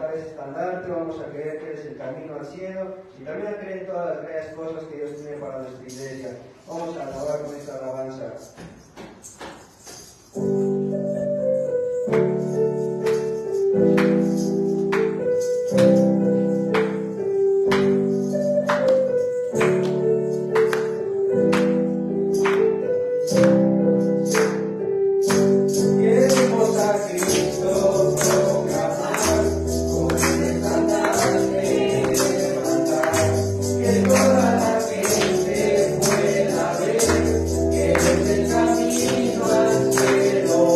levantar ese estandarte, vamos a creer que eres el camino al cielo y también a creer en todas las grandes cosas que Dios tiene para nuestra iglesia. Vamos a alabar con esta alabanza. Camino al cielo.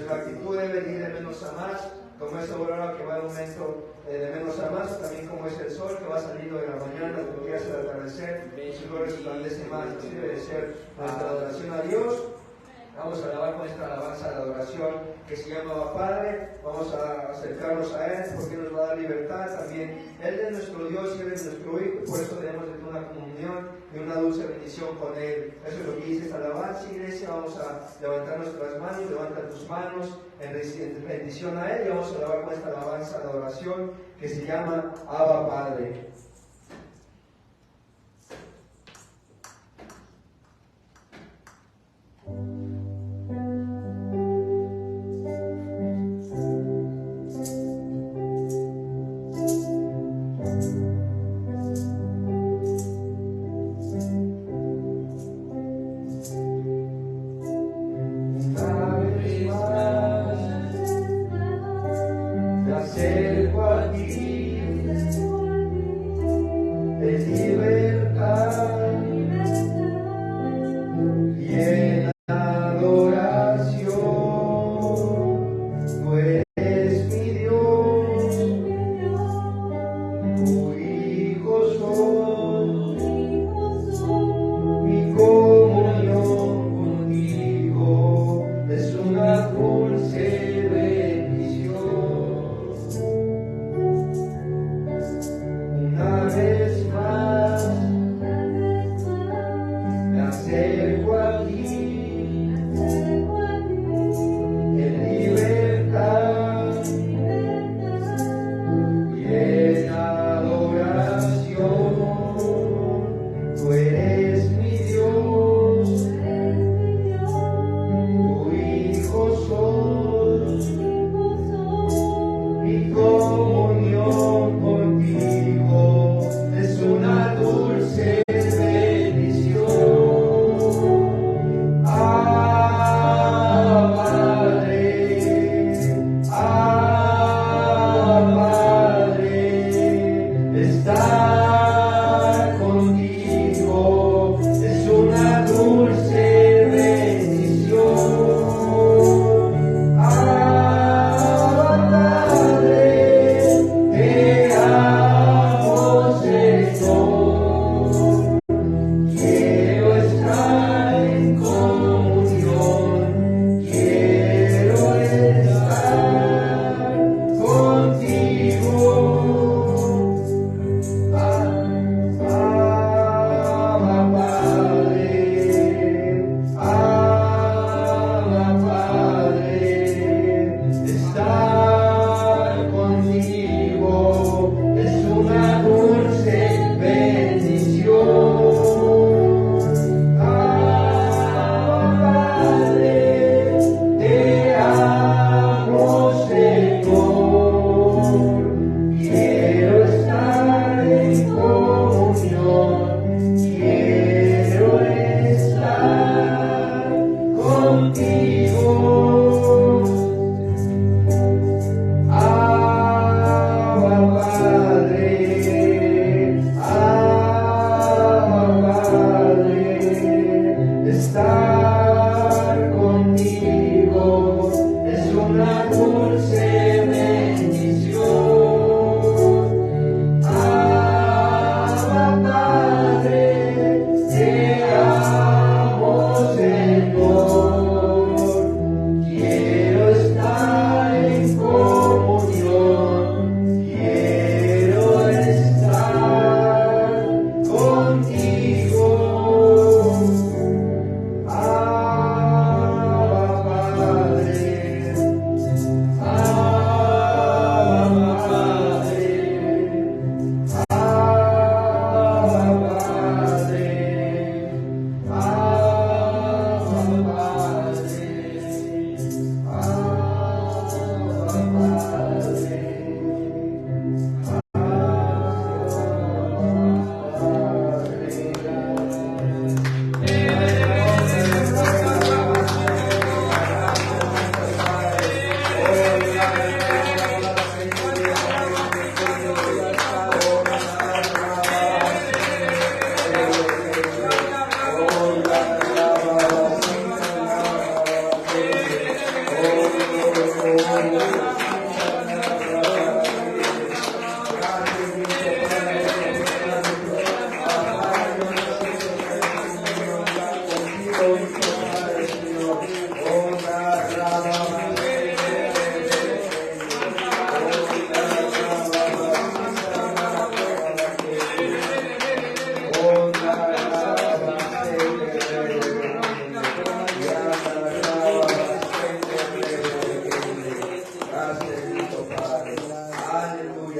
nuestra actitud debe ir de menos a más, como esa aurora que va en aumento de menos a más, también como es el sol que va saliendo de la mañana, de los días al atardecer, su luz resplandece más. Así debe ser nuestra adoración a Dios. Vamos a alabar con esta alabanza de adoración que se llama Abba Padre. Vamos a acercarnos a Él porque nos va a dar libertad también. Él es nuestro Dios y Él es nuestro Hijo, y por eso debemos de tener una comunión y una dulce bendición con Él. Eso es lo que dice esta alabanza, iglesia. Vamos a levantar nuestras manos, levanta tus manos en bendición a Él, y vamos a alabar con esta alabanza de adoración que se llama Abba Padre.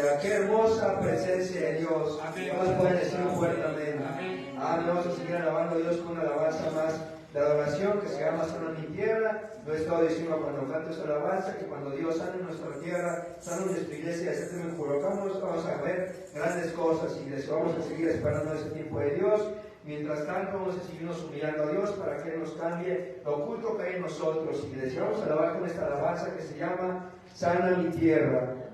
tierra. Qué hermosa presencia de Dios. ¿Cuántos pueden decir un fuerte amén? Vamos a seguir alabando a Dios con una alabanza más de adoración que se llama Sana mi tierra. Lo he estado diciendo cuando canto esta alabanza, que cuando Dios sana en nuestra tierra, sana en nuestra iglesia, etcétera, vamos a ver grandes cosas, iglesia. Vamos a seguir esperando ese tiempo de Dios. Mientras tanto, vamos a seguirnos humillando a Dios para que Él nos cambie lo oculto que hay en nosotros, iglesia. Vamos a alabar con esta alabanza que se llama Sana mi tierra.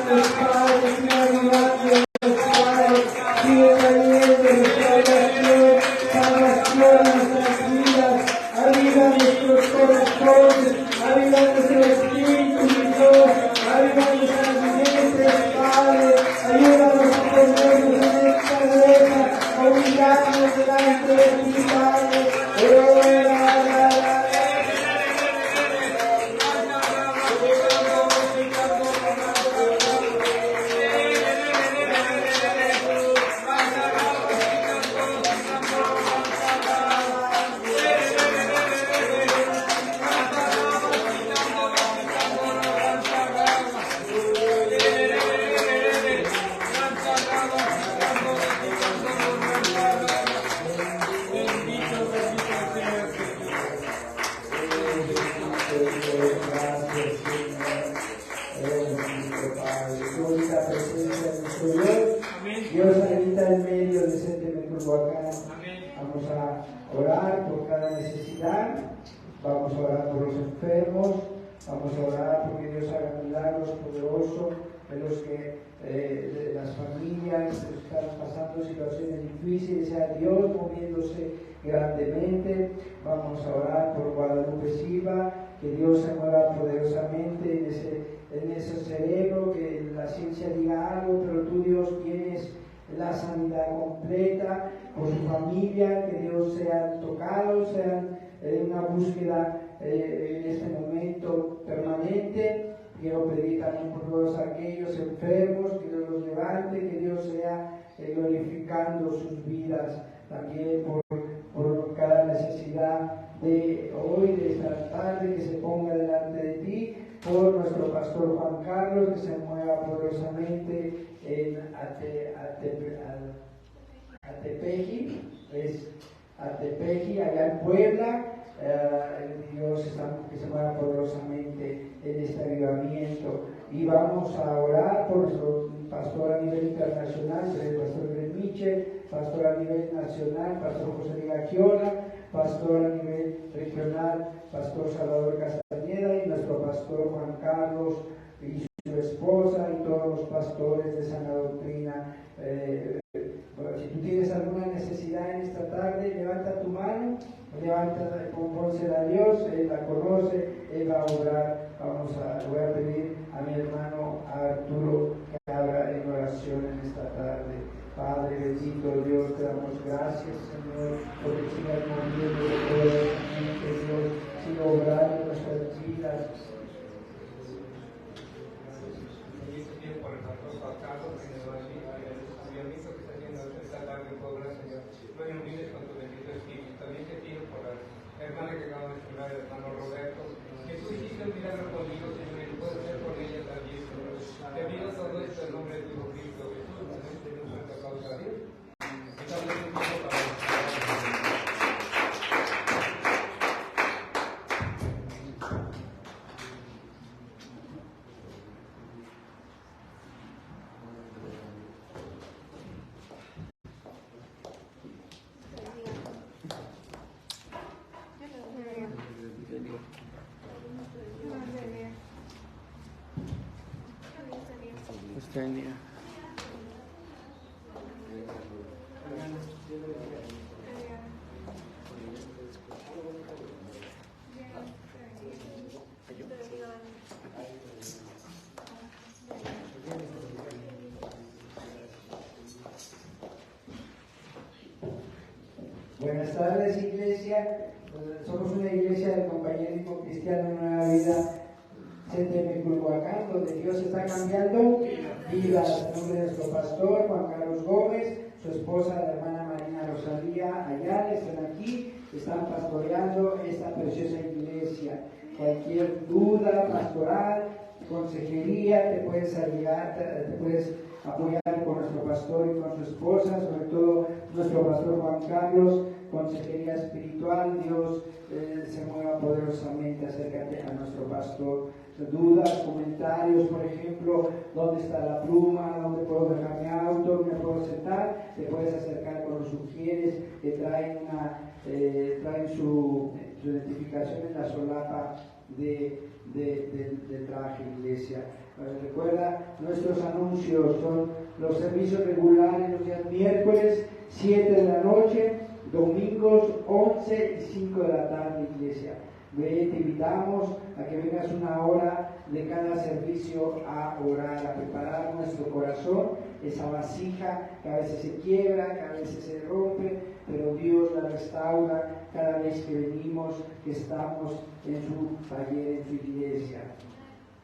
gracias, Padre, Señor, gracias, Padre. Sigue trayendo restauración, salvación a nuestras vidas. Aviva nuestros corazones, aviva nuestro espíritu, mi Dios, aviva nuestras mentes, Padre. Ayúdanos a ponernos en esta cabeza, a humillarnos delante de ti, Padre. Dios habita en medio de Centro-Culhuacán. Vamos a orar por cada necesidad, vamos a orar por los enfermos, vamos a orar porque Dios haga milagros poderosos de los que de las familias que están pasando situaciones difíciles, sea Dios moviéndose grandemente. Vamos a orar por Guadalupe Silva, que Dios se mueva poderosamente en ese cerebro, que la ciencia diga algo, pero tú, Dios, tienes la sanidad completa por su familia, que Dios sea tocado, sean una búsqueda en este momento permanente. Quiero pedir también por todos aquellos enfermos, que Dios los levante, que Dios sea glorificando sus vidas, también por cada necesidad de hoy, de esta tarde, que se ponga delante de ti, por nuestro pastor Juan Carlos, que se mueva poderosamente en Atepeji, allá en Puebla. Dios que se mueva poderosamente en este avivamiento. Y vamos a orar por nuestro pastor a nivel internacional, el pastor Greg Mitchell, pastor a nivel nacional, pastor José Ligagiola, pastor a nivel regional, pastor Salvador Castañeda, y nuestro pastor Juan Carlos y su esposa, y todos los pastores de sana doctrina. Si tú tienes alguna necesidad en esta tarde, levanta tu mano, compónsela a Dios, Él la conoce, Él va a obrar. Voy a pedir a mi hermano Arturo que abra en oración en esta tarde. Padre bendito Dios, te damos gracias, Señor, porque sigas moviendo poderosamente, Dios, siga obrando en nuestras vidas. Por el pastor Juan Carlos, que nos había visto que está haciendo esta tarde en Puebla, Señor. Lo ilumines con tu bendito espíritu. También te pido por la hermana que acaba de mencionar, el hermano Roberto, que tú hiciste un milagro conmigo, Señor, y puedes hacer por ella también, Señor. Te pido todo esto en nombre de tu Hijo Cristo Jesús, en tu santa causa de Dios. Y también te pido para Buenas tardes, iglesia. Somos una iglesia del compañerismo cristiano en Nueva Vida, Centro-Culhuacán, donde Dios está cambiando vidas. En nombre de nuestro pastor Juan Carlos Gómez, su esposa, la hermana Marina Rosalía Ayala, están aquí, están pastoreando esta preciosa iglesia. Cualquier duda pastoral, consejería, te puedes ayudar, te puedes apoyar con nuestro pastor y con su esposa, sobre todo nuestro pastor Juan Carlos, consejería espiritual. Dios se mueva poderosamente. Acércate a nuestro pastor. Dudas, comentarios, por ejemplo, ¿dónde está la pluma? ¿Dónde puedo dejar mi auto? ¿Me puedo sentar? Te puedes acercar con los sugieres que traen su identificación en la solapa del traje, iglesia. Recuerda, nuestros anuncios son los servicios regulares los días miércoles 7 de la noche, domingos 11 y 5 de la tarde, iglesia. Te invitamos a que vengas una hora de cada servicio a orar, a preparar nuestro corazón, esa vasija que a veces se quiebra, que a veces se rompe, pero Dios la restaura cada vez que venimos, que estamos en su taller, en su iglesia.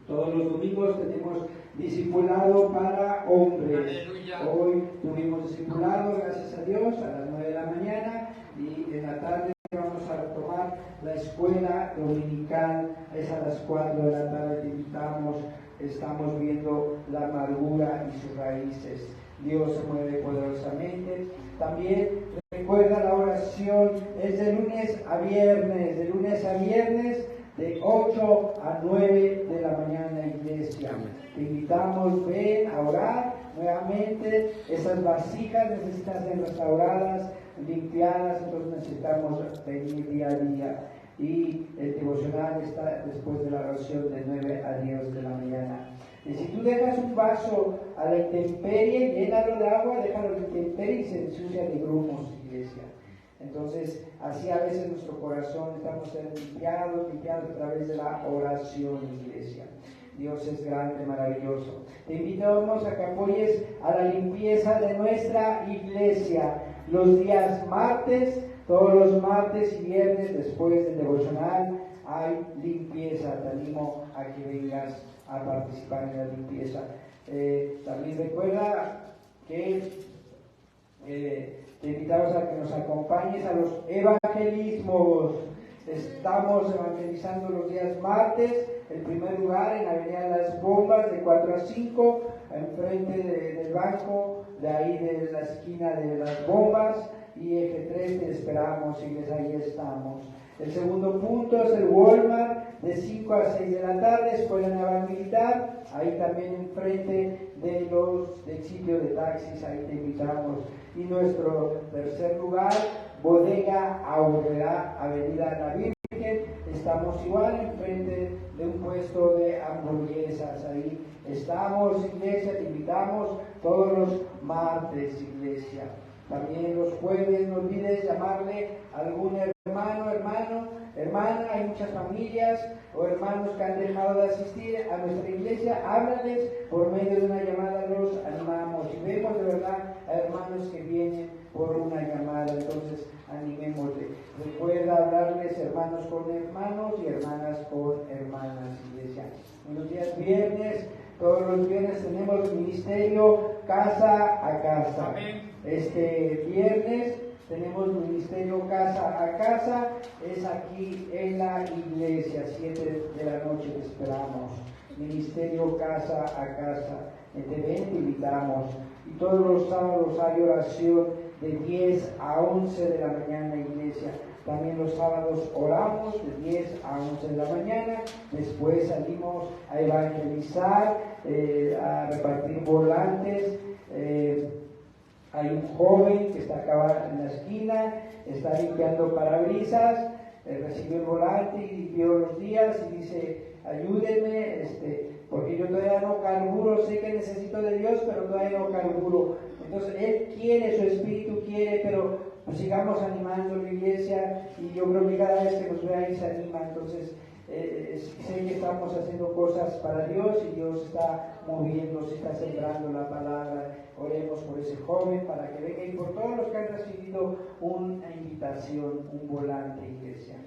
Todos los domingos tenemos discipulado para hombres. Aleluya. Hoy tuvimos discipulado, gracias a Dios, a las 9 de la mañana, y en la tarde vamos a retomar la escuela dominical, es a las 4 de la tarde. Te invitamos, estamos viendo la amargura y sus raíces. Dios se mueve poderosamente. También recuerda, la oración es de lunes a viernes, de 8 a 9 de la mañana, iglesia. Te invitamos, ven a orar nuevamente. Esas vasijas necesitan ser restauradas, limpiadas, entonces necesitamos venir día a día. Y el devocional está después de la oración de 9 a 10 de la mañana. Y si tú dejas un vaso a la intemperie, llénalo de agua, déjalo a la intemperie y se ensucia de grumos, iglesia. Entonces, así a veces nuestro corazón estamos limpiados a través de la oración, iglesia. Dios es grande, maravilloso. Te invitamos a que apoyes a la limpieza de nuestra iglesia los días martes. Todos los martes y viernes después del devocional hay limpieza. Te animo a que vengas a participar en la limpieza. También recuerda que te invitamos a que nos acompañes a los evangelismos. Estamos evangelizando los días martes, en primer lugar en Avenida Las Bombas de 4 a 5, enfrente del banco, de ahí de la esquina de Las Bombas, y Eje 3, te esperamos, y ahí estamos. El segundo punto es el Walmart, de 5 a 6 de la tarde, Escuela Naval Militar, ahí también enfrente del sitio de taxis, ahí te invitamos. Y nuestro tercer lugar, Bodega Aurrera, Avenida La Virgen, estamos igual enfrente de un puesto de hamburguesas, ahí estamos, iglesia, te invitamos todos los martes, iglesia. También los jueves, no olvides llamarle a algún hermana, hay muchas familias o hermanos que han dejado de asistir a nuestra iglesia, háblales por medio de una llamada, los animamos. Y vemos de verdad a hermanos que vienen por una llamada, entonces animémosle. Recuerda hablarles hermanos con hermanos y hermanas con hermanas, iglesia. En los días viernes, todos los viernes tenemos ministerio casa a casa. Amén. Este viernes tenemos ministerio casa a casa, es aquí en la iglesia, 7 de la noche te esperamos. Ministerio casa a casa, te invitamos. Y todos los sábados hay oración de 10 a 11 de la mañana, iglesia. También los sábados oramos de 10 a 11 de la mañana, después salimos a evangelizar, a repartir volantes. Hay un joven que está acá en la esquina, está limpiando parabrisas, recibe el volante y limpió los días y dice, ayúdenme, porque yo todavía no carburo, sé que necesito de Dios, pero todavía no carburo. Entonces él quiere, su espíritu quiere, pero pues sigamos animando la iglesia, y yo creo que cada vez que nos ve ahí se anima. Entonces sé que estamos haciendo cosas para Dios y Dios está moviéndose, está sembrando la palabra. Oremos por ese joven para que venga, y por todos los que han recibido una invitación, un volante, iglesia.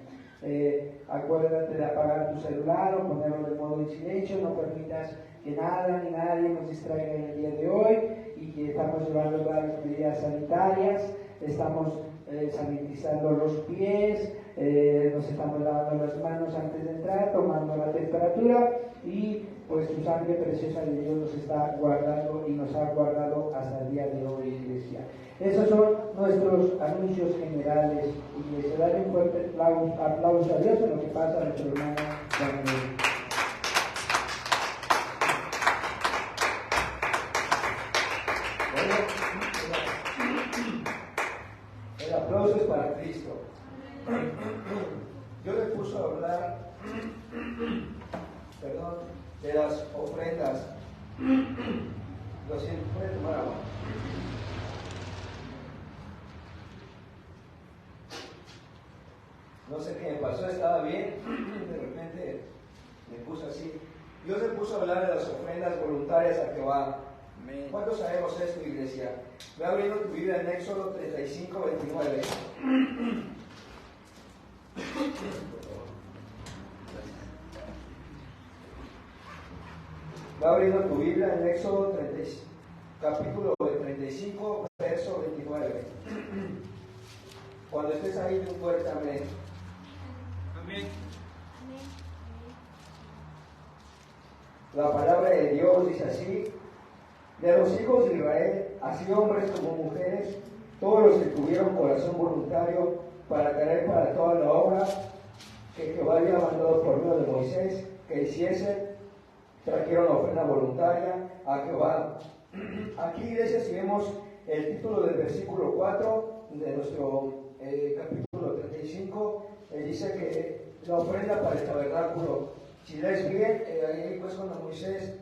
Acuérdate de apagar tu celular o ponerlo de modo en silencio, no permitas que nada ni nadie nos distraiga en el día de hoy, y que estamos llevando todas las medidas sanitarias, estamos sanitizando los pies, nos estamos lavando las manos antes de entrar, tomando la temperatura, y pues tu sangre preciosa de Dios nos está guardando y nos ha guardado hasta el día de hoy, iglesia. Esos son nuestros anuncios generales, iglesia. Dale un fuerte aplauso a Dios en lo que pasa a nuestro hermano Daniel. El aplauso es para Cristo. Yo le puse a hablar Lo siento, puede tomar agua. No sé qué me pasó, estaba bien, de repente me puso así. Dios se puso a hablar de las ofrendas voluntarias a Jehová. ¿Cuántos sabemos esto, iglesia? Ve abriendo tu Biblia en Éxodo 35, 29. Va abriendo tu Biblia en Éxodo capítulo 35, verso 29. Cuando estés ahí, tú fuerte amén. Amén. La palabra de Dios dice así: de los hijos de Israel, así hombres como mujeres, todos los que tuvieron corazón voluntario para traer para toda la obra que Jehová había mandado por medio de Moisés que hiciese, trajeron ofrenda voluntaria a Jehová. Aquí, iglesia, si vemos el título del versículo 4 de nuestro capítulo 35, dice que la ofrenda para el tabernáculo. Si lees bien, ahí pues cuando Moisés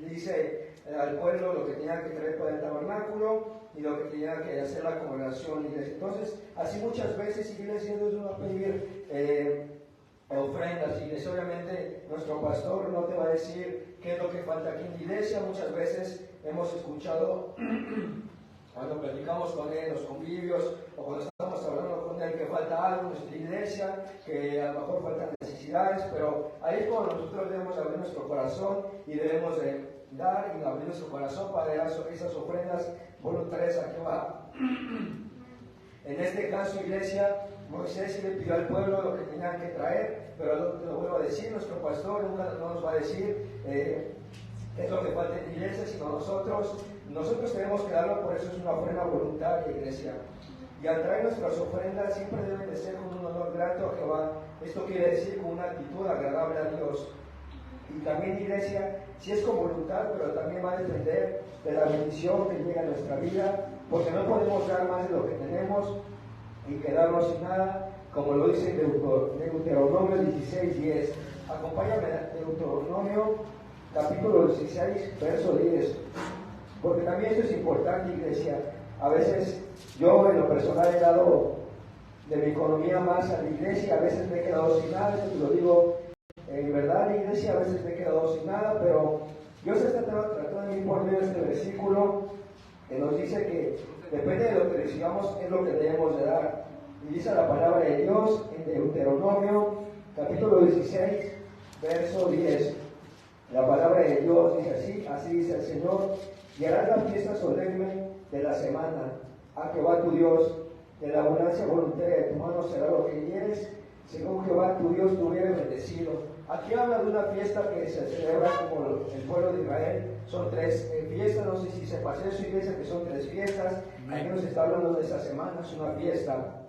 le dice al pueblo lo que tenía que traer para el tabernáculo y lo que tenía que hacer la congregación, iglesia. Entonces, así muchas veces, iglesia, Dios nos va a pedir ofrendas, iglesia. Obviamente nuestro pastor no te va a decir qué es lo que falta aquí en la iglesia. Muchas veces hemos escuchado cuando platicamos con él en los convivios o cuando estamos hablando con él que falta algo en nuestra iglesia, que a lo mejor faltan necesidades, pero ahí es cuando nosotros debemos abrir nuestro corazón y debemos dar y abrir nuestro corazón para dar esas ofrendas voluntarias a Jehová. En este caso, iglesia, Moisés sí le pidió al pueblo lo que tenían que traer, pero te lo vuelvo a decir, nuestro pastor nunca nos va a decir es lo que falta en la iglesia, sino nosotros tenemos que darlo. Por eso es una ofrenda voluntaria, iglesia. Y al traer nuestras ofrendas siempre deben de ser con un honor grato a Jehová. Esto quiere decir con una actitud agradable a Dios. Y también, iglesia, si es con voluntad, pero también va a depender de la bendición que llega a nuestra vida, porque no podemos dar más de lo que tenemos y quedarnos sin nada, como lo dice Deuteronomio 16:10. Acompáñame a Deuteronomio capítulo 16, verso 10. Porque también esto es importante, iglesia. A veces yo en lo personal he dado de mi economía más a la iglesia, a veces me he quedado sin nada, eso te lo digo en verdad, iglesia, a veces me he quedado sin nada, pero Dios está tratando de mí por medio de este versículo que nos dice que depende de lo que recibamos es lo que debemos de dar. Y dice la palabra de Dios en Deuteronomio capítulo 16, verso 10. La palabra de Dios dice así dice el Señor: y harás la fiesta solemne de la semana a Jehová tu Dios, de la abundancia voluntaria de tu mano será lo que quieres, según Jehová tu Dios te hubiere bendecido. Aquí habla de una fiesta que se celebra como el pueblo de Israel. Son tres fiestas, no sé si se pase eso, iglesia, que son tres fiestas. Aquí nos está hablando de esta semana, es una fiesta.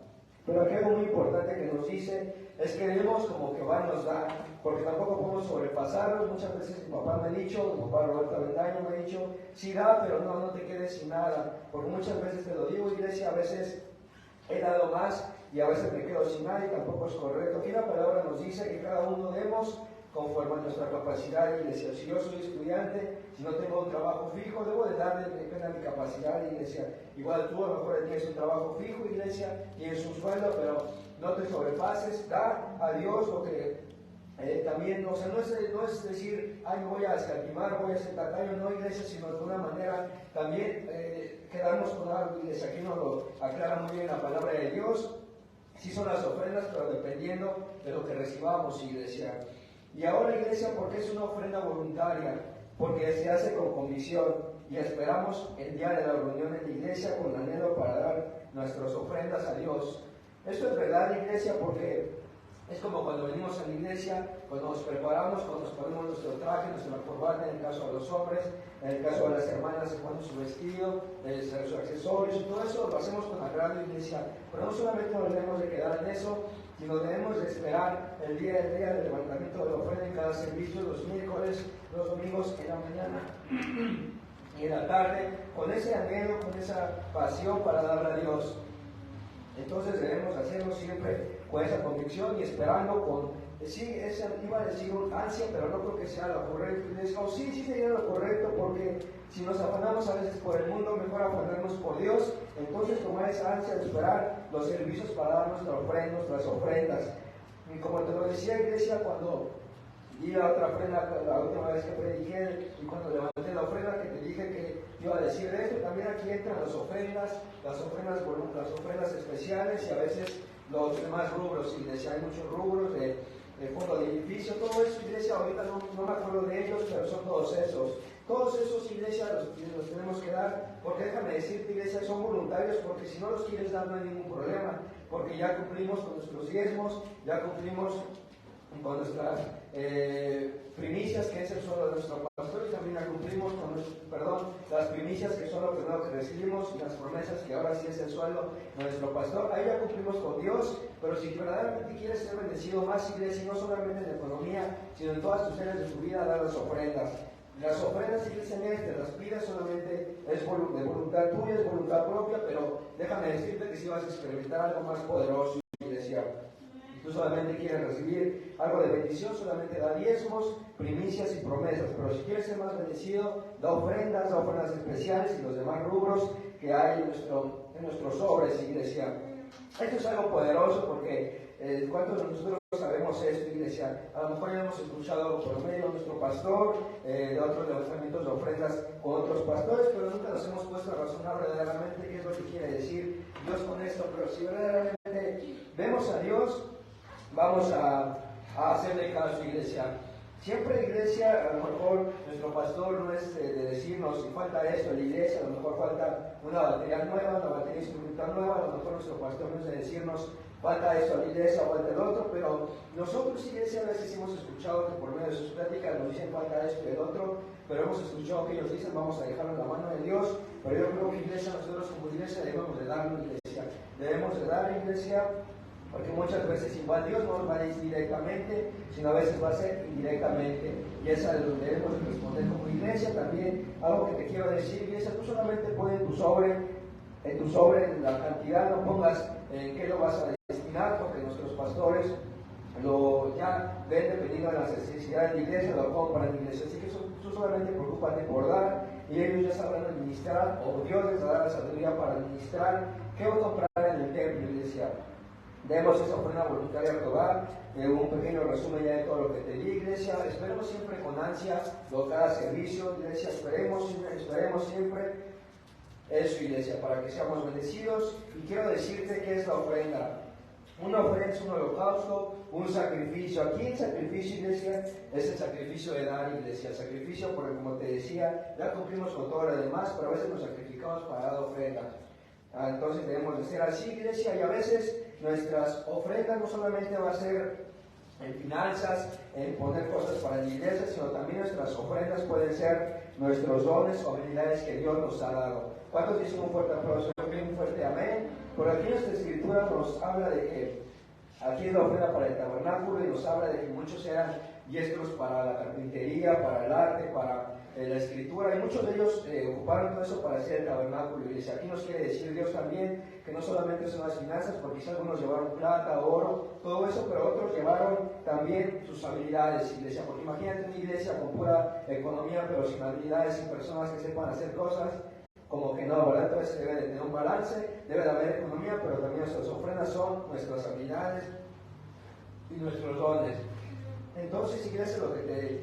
Pero aquí algo muy importante que nos dice es que debemos como Jehová nos da, porque tampoco podemos sobrepasarlos. Muchas veces mi papá me ha dicho, mi papá Roberto Avendaño me ha dicho, sí da, pero no te quedes sin nada, porque muchas veces te lo digo, iglesia, a veces he dado más y a veces me quedo sin nada y tampoco es correcto. Aquí la palabra nos dice que cada uno demos conforme a nuestra capacidad, iglesia. Si yo soy estudiante, si no tengo un trabajo fijo, debo de darle depende de mi capacidad, iglesia. Igual tú a lo mejor tienes un trabajo fijo, iglesia, tienes un sueldo, pero no te sobrepases, da a Dios lo que también, o sea, no es decir, ay, voy a escatimar, voy a ser tacaño, no, iglesia, sino de alguna manera también quedarnos con algo, iglesia. Aquí nos lo aclara muy bien la palabra de Dios. Sí son las ofrendas, pero dependiendo de lo que recibamos, iglesia. Y ahora, iglesia, ¿por qué es una ofrenda voluntaria? Porque se hace con convicción y esperamos el día de la reunión en la iglesia con anhelo para dar nuestras ofrendas a Dios. Esto es verdad, iglesia, porque es como cuando venimos a la iglesia, cuando nos preparamos, cuando nos ponemos nuestro traje, nuestra corbata, en el caso de los hombres, en el caso de las hermanas se ponen su vestido, sus accesorios y todo eso lo hacemos con agrado, iglesia. Pero no solamente nos debemos de quedar en eso, sino debemos de esperar el día del levantamiento de la ofrenda en cada servicio, los miércoles, los domingos en la mañana y en la tarde, con ese anhelo, con esa pasión para darle a Dios. Entonces debemos hacerlo siempre con esa convicción y esperando con, sí, iba a decir un ansia, pero no creo que sea lo correcto. Y les digo, sí sería lo correcto, porque que si nos afanamos a veces por el mundo, mejor afanarnos por Dios. Entonces tomar esa ansia de esperar los servicios para dar nuestras ofrendas. Y como te lo decía, iglesia, cuando di la otra ofrenda, la última vez que prediqué, y cuando levanté la ofrenda que te dije que iba a decir de esto, también aquí entran las ofrendas especiales y a veces los demás rubros, iglesia. Hay muchos rubros de fondo de edificio, todo eso, iglesia, ahorita no me acuerdo de ellos, pero son todos esos. Todos esos, iglesia, los tenemos que dar, porque déjame decirte, iglesia, son voluntarios, porque si no los quieres dar no hay ningún problema, porque ya cumplimos con nuestros diezmos, ya cumplimos con nuestras primicias, que es el sueldo de nuestro pastor, y también ya cumplimos con las primicias, que son lo primero que recibimos, y las promesas, que ahora sí es el sueldo de nuestro pastor. Ahí ya cumplimos con Dios, pero si verdaderamente quieres ser bendecido más, iglesia, y no solamente en la economía, sino en todas tus áreas de tu vida, dar las ofrendas. Las ofrendas, iglesia, te las pides, solamente es de voluntad tuya, es voluntad propia, pero déjame decirte que si vas a experimentar algo más poderoso, iglesia. Tú solamente quieres recibir algo de bendición, solamente da diezmos, primicias y promesas. Pero si quieres ser más bendecido, da ofrendas especiales y los demás rubros que hay en nuestros sobres, iglesia. Esto es algo poderoso porque ¿cuántos de nosotros sabemos esto, iglesia? A lo mejor ya hemos escuchado por medio de nuestro pastor, de otros levantamientos de ofrendas con otros pastores, pero nunca nos hemos puesto a razonar verdaderamente qué es lo que quiere decir Dios con esto. Pero si verdaderamente vemos a Dios, vamos a hacerle caso, iglesia. Siempre, iglesia, a lo mejor nuestro pastor no es de decirnos si falta esto en la iglesia, a lo mejor falta una batería nueva, una batería instrumental nueva, a lo mejor nuestro pastor no es de decirnos falta esto en la iglesia o falta el otro, pero nosotros, iglesia, a veces hemos escuchado que por medio de sus pláticas nos dicen falta esto y el otro, pero hemos escuchado que ellos dicen vamos a dejarlo en la mano de Dios. Pero yo creo que, iglesia, nosotros como iglesia debemos de darlo, iglesia, debemos de dar, iglesia, porque muchas veces igual Dios no nos va a decir directamente, sino a veces va a ser indirectamente, y esa es donde debemos responder como iglesia. También algo que te quiero decir, iglesia, tú solamente pones en tu sobre la cantidad, no pongas en qué lo vas a destinar, porque nuestros pastores lo ya ven dependiendo de las necesidades de la iglesia, lo compran en la iglesia. Así que tú solamente preocúpate por dar, y ellos ya sabrán administrar, o Dios les dará la sabiduría para administrar qué va a comprar en el templo, iglesia. Demos esa ofrenda voluntaria a Jehová. Un pequeño resumen ya de todo lo que te di, iglesia. Esperemos siempre con ansia cada servicio, iglesia. Esperemos siempre eso, iglesia, para que seamos bendecidos. Y quiero decirte qué es la ofrenda. Una ofrenda es un holocausto, un sacrificio. Aquí el sacrificio, iglesia, es el sacrificio de dar, iglesia. El sacrificio, porque como te decía, ya cumplimos con todo lo demás, pero a veces nos sacrificamos para dar ofrenda. Entonces debemos de ser así, iglesia, y a veces nuestras ofrendas no solamente va a ser en finanzas, en poner cosas para la iglesia, sino también nuestras ofrendas pueden ser nuestros dones o habilidades que Dios nos ha dado. ¿Cuántos dicen un fuerte aplauso? Un fuerte amén. Por aquí nuestra escritura nos habla de que aquí es la ofrenda para el tabernáculo, y nos habla de que muchos eran diestros para la carpintería, para el arte, para la escritura, y muchos de ellos ocuparon todo eso para hacer el tabernáculo, iglesia. Aquí nos quiere decir Dios también que no solamente son las finanzas, porque quizás algunos llevaron plata, oro, todo eso, pero otros llevaron también sus habilidades, iglesia. Porque imagínate una iglesia con pura economía, pero sin habilidades, sin personas que sepan hacer cosas, como que no, ¿verdad? Entonces debe de tener un balance, debe de haber economía, pero también nuestras ofrendas son nuestras habilidades y nuestros dones. Entonces, iglesia, lo que te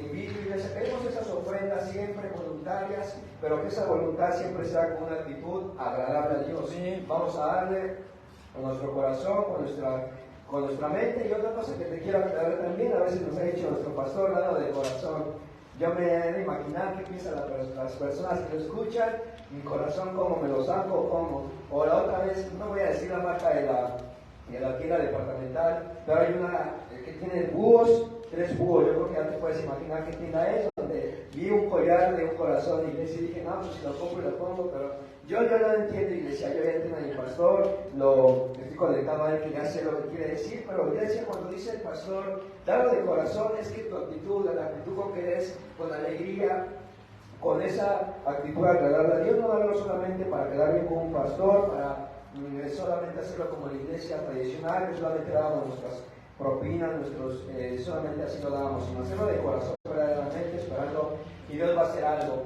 invito, iglesia, queremos esas ofrendas siempre voluntarias, pero que esa voluntad siempre sea con una actitud agradable a Dios. Sí. Vamos a darle con nuestro corazón, con nuestra mente. Y otra cosa que te quiero aclarar también, a veces nos ha dicho nuestro pastor, dado de corazón. Yo me he de imaginar qué piensan las personas que lo escuchan, mi corazón, cómo me lo saco, cómo. O la otra vez, no voy a decir la marca de la tienda departamental, pero hay una que tiene búhos, 3 búhos. Yo creo que ya te puedes imaginar qué tienda es, donde vi un collar de un corazón de iglesia y dije, no, pues si lo compro y lo pongo, pero yo no entiendo, iglesia. Yo ya entiendo a mi pastor, estoy conectado a él, que ya sé lo que quiere decir, pero iglesia, cuando dice el pastor, dalo de corazón, es que tu actitud, la actitud con que eres, con alegría, con esa actitud agradable a Dios, no darlo solamente para quedar bien con un pastor, para solamente hacerlo como la iglesia tradicional, que solamente dábamos nuestras propinas, solamente así lo dábamos, sino hacerlo de corazón verdaderamente, esperando, y Dios va a hacer algo.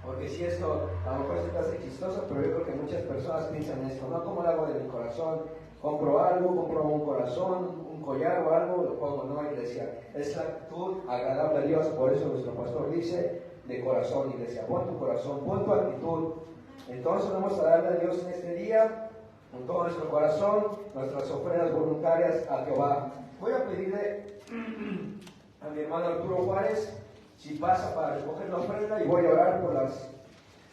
Porque si esto, a lo mejor se te hace chistoso, pero yo creo que muchas personas piensan esto, ¿no? ¿Cómo lo hago de mi corazón? Compro algo, compro un corazón, un collar o algo, lo pongo, ¿no? Iglesia, es la actitud agradable a Dios, por eso nuestro pastor dice, de corazón, iglesia, pon tu corazón, pon tu actitud. Entonces vamos a darle a Dios en este día, con todo nuestro corazón, nuestras ofrendas voluntarias a Jehová. Voy a pedirle a mi hermano Arturo Juárez, si pasa para recoger la ofrenda, y voy a orar por las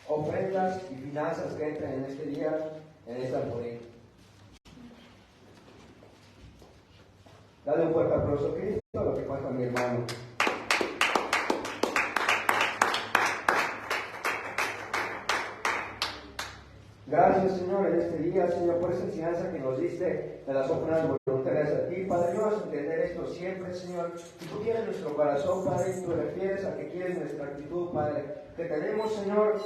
ofrendas y finanzas que entran en este día, en esta alforía. Dale un fuerte aplauso a Cristo, lo que pasa a mi hermano. Gracias, Señor, en este día, Señor, por esa enseñanza que nos diste de las ofrendas voluntarias a ti. Padre, ayúdanos a entender esto siempre, Señor. Y tú quieres nuestro corazón, Padre, y tú refieres a que quieres nuestra actitud, Padre. Que tenemos, Señor,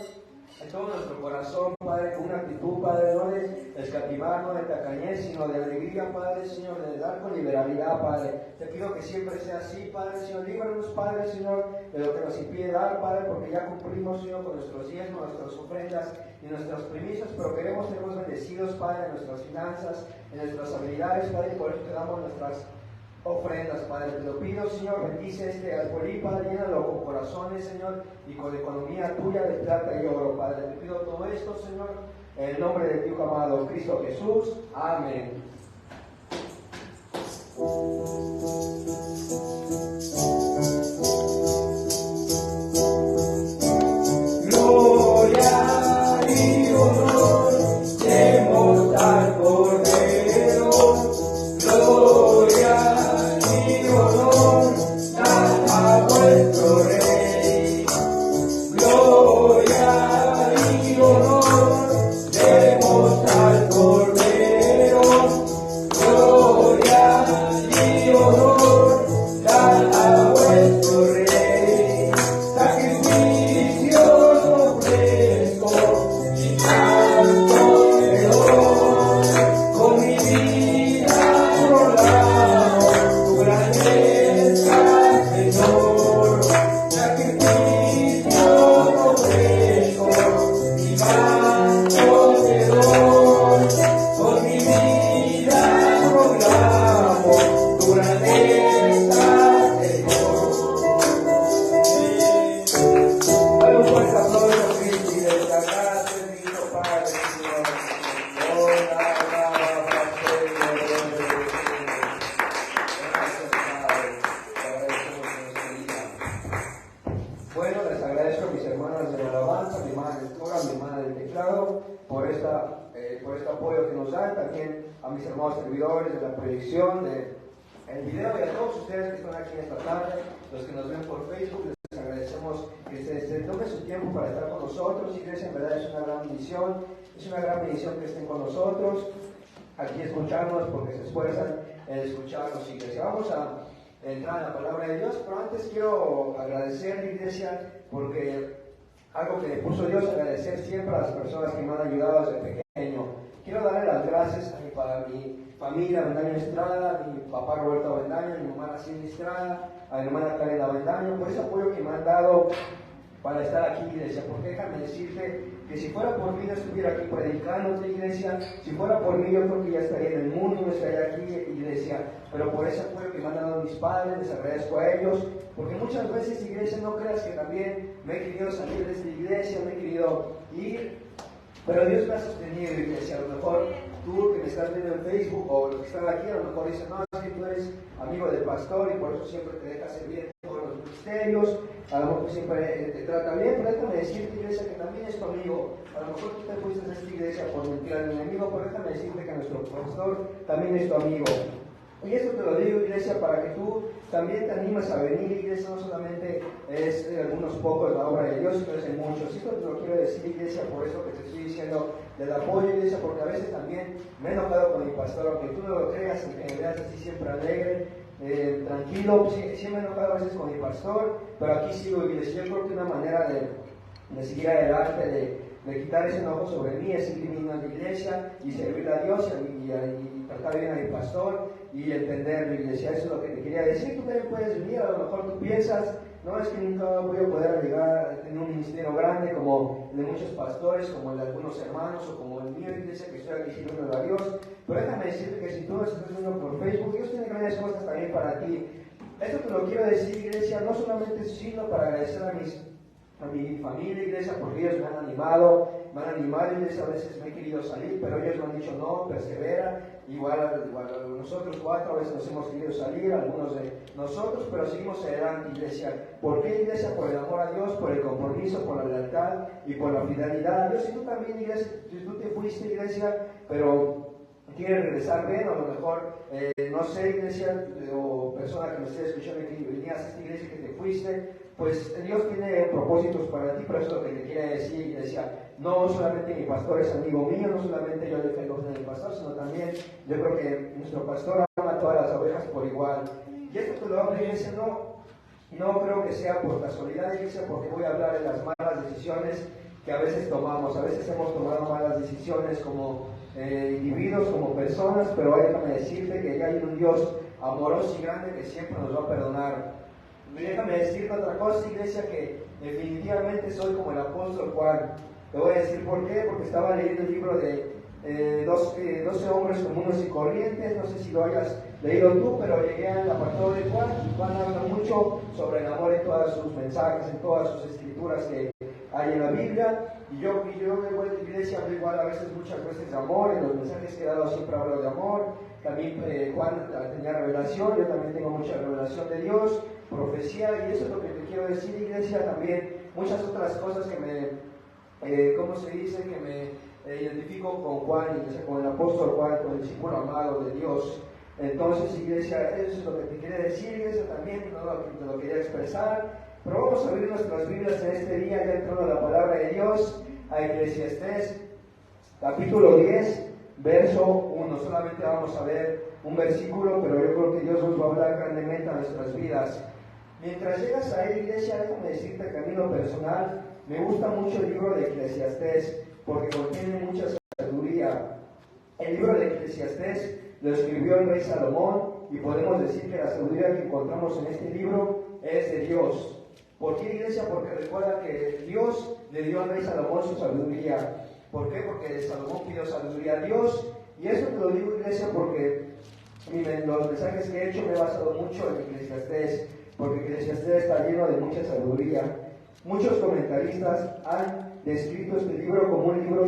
en todo nuestro corazón, Padre, con una actitud, Padre, no de escatimar, no de tacañez, sino de alegría, Padre, Señor, de dar con liberalidad, Padre. Te pido que siempre sea así, Padre, Señor. Líbranos, Padre, Señor, de lo que nos impide dar, Padre, porque ya cumplimos, Señor, con nuestros diezmos, nuestras ofrendas y nuestras primicias, pero queremos ser más bendecidos, Padre, en nuestras finanzas, en nuestras habilidades, Padre, y por eso te damos nuestras ofrendas, Padre. Te lo pido, Señor, bendice este alfolí, Padre, llénalo con corazones, Señor, y con economía tuya de plata y oro, Padre. Te pido todo esto, Señor, en el nombre de tu amado Cristo Jesús. Amén. Gloria y honor demos al Cordero. Gloria y honor dan a vuestro Rey. Gloria y honor demos al Cordero. Gloria y honor dan a vuestro Rey. Sacrificios ofrezco y canto de dolor, con mi vida proclamo tu grandeza, Señor. Sacrificios ofrezco y canto de dolor, con mi vida proclamo tu grandeza, Señor. Dale un fuerte aplauso a Cristo y desde acá, bendito Padre, Señor. Gracias, Padre. Te agradecemos en este día. Bueno, les agradezco a mis hermanas de la alabanza, mi hermana de lectura, mi hermana del teclado, por este apoyo que nos dan, también a mis hermanos servidores de la proyección, del video, y a todos ustedes que están aquí esta tarde, los que nos ven por Facebook. Les agradecemos que se tomen su tiempo para estar con nosotros. Iglesia, en verdad es una gran bendición, que estén con nosotros, aquí escucharnos, porque se esfuerzan en escucharnos, iglesia. Vamos a entrar en la palabra de Dios, pero antes quiero agradecer, iglesia, porque algo que me puso Dios, agradecer siempre a las personas que me han ayudado desde pequeño. Quiero darle las gracias a mi familia Avendaño Estrada, a mi papá Roberto Avendaño, a mi mamá Cindy Estrada, a mi hermana Karen Avendaño, por ese apoyo que me han dado para estar aquí, iglesia. Porque déjame decirte que si fuera por mí no estuviera aquí predicando, iglesia. Si fuera por mí yo creo que ya estaría en el mundo, no estaría aquí, iglesia. Pero por ese apoyo que me han dado mis padres, les agradezco a ellos. Porque muchas veces, iglesia, no creas que también me he querido salir de esta iglesia, me he querido ir. Pero Dios me ha sostenido, iglesia. A lo mejor tú que me estás viendo en Facebook o los que están aquí, a lo mejor dicen, no, es que tú eres amigo del pastor y por eso siempre te dejas servir en todos los ministerios. A lo mejor siempre te trata bien, pero déjame decirte, iglesia, que también es tu amigo. A lo mejor tú te fuiste a esta iglesia por mentira del enemigo, pero déjame decirte que nuestro pastor también es tu amigo. Y esto te lo digo, iglesia, para que tú también te animes a venir, iglesia. No solamente es de algunos pocos la obra de Dios, sino es de muchos. Esto te lo quiero decir, iglesia, por eso que te estoy diciendo del apoyo, iglesia, porque a veces también me he enojado con mi pastor, aunque tú no lo creas, que me veas así siempre alegre, tranquilo. Sí me he enojado a veces con mi pastor, pero aquí sigo, iglesia. Yo creo que una manera de seguir adelante, de quitar ese enojo sobre mí, es seguir viniendo a la iglesia y servir a Dios y tratar bien a mi pastor y entenderlo, iglesia. Eso es lo que te quería decir. Tú también puedes venir, a lo mejor tú piensas no, es que nunca voy a poder llegar a tener un ministerio grande como el de muchos pastores, como el de algunos hermanos o como el mío, iglesia, que estoy aquí sirviendo a Dios. Pero déjame decirte que si tú nos estás viendo por Facebook, Dios tiene grandes cosas también para ti. Esto te lo quiero decir, iglesia, no solamente sino para agradecer a mi familia, iglesia, porque ellos me han animado, iglesia, a veces me he querido salir, pero ellos me han dicho no, persevera, igual nosotros 4 a veces nos hemos querido salir, algunos de nosotros, pero seguimos adelante, iglesia. ¿Por qué, iglesia? Por el amor a Dios, por el compromiso, por la lealtad y por la fidelidad. Dios, si tú también, iglesia, si tú te fuiste, iglesia, pero quieres regresar bien, o a lo mejor, no sé, iglesia, o persona que me esté escuchando que venías a esta iglesia que te fuiste, pues Dios tiene propósitos para ti, pero eso es lo que te quiere decir, iglesia. No solamente mi pastor es amigo mío, no solamente yo le caigo en el pastor, sino también yo creo que nuestro pastor ama a todas las ovejas por igual. Y esto te lo hablo, iglesia, no creo que sea por casualidad, iglesia, porque voy a hablar de las malas decisiones que a veces tomamos. A veces hemos tomado malas decisiones como individuos, como personas, pero déjame decirte que ya hay un Dios amoroso y grande que siempre nos va a perdonar. Y déjame decirte otra cosa, iglesia, que definitivamente soy como el apóstol Juan. Te voy a decir por qué, porque estaba leyendo el libro de 12 hombres comunes y corrientes, no sé si lo hayas leído tú, pero llegué al apartado de Juan, y Juan habla mucho sobre el amor en todos sus mensajes, en todas sus escrituras que hay en la Biblia, y yo voy a la iglesia, hablo igual a veces, muchas veces de amor, en los mensajes que he dado siempre hablo de amor. También Juan tenía revelación, yo también tengo mucha revelación de Dios, profecía, y eso es lo que te quiero decir, iglesia. También muchas otras cosas que ¿cómo se dice? Que me identifico con Juan, iglesia, con el apóstol Juan, con el discípulo amado de Dios. Entonces, iglesia, eso es lo que te quería decir, iglesia, también te lo quería expresar. Pero vamos a abrir nuestras Biblias en este día, ya entrando a la palabra de Dios, a Eclesiastés, capítulo 10, verso 1. Solamente vamos a ver un versículo, pero yo creo que Dios nos va a hablar grandemente a nuestras vidas. Mientras llegas a él, iglesia, déjame decirte que a mí, lo personal, me gusta mucho el libro de Eclesiastés, porque contiene mucha sabiduría. El libro de Eclesiastés lo escribió el rey Salomón, y podemos decir que la sabiduría que encontramos en este libro es de Dios. ¿Por qué, iglesia? Porque recuerda que Dios le dio al rey Salomón su sabiduría. ¿Por qué? Porque Salomón pidió sabiduría a Dios. Y eso te lo digo, iglesia, porque los mensajes que he hecho me he basado mucho en Eclesiastés, porque Eclesiastés está lleno de mucha sabiduría. Muchos comentaristas han descrito este libro como un libro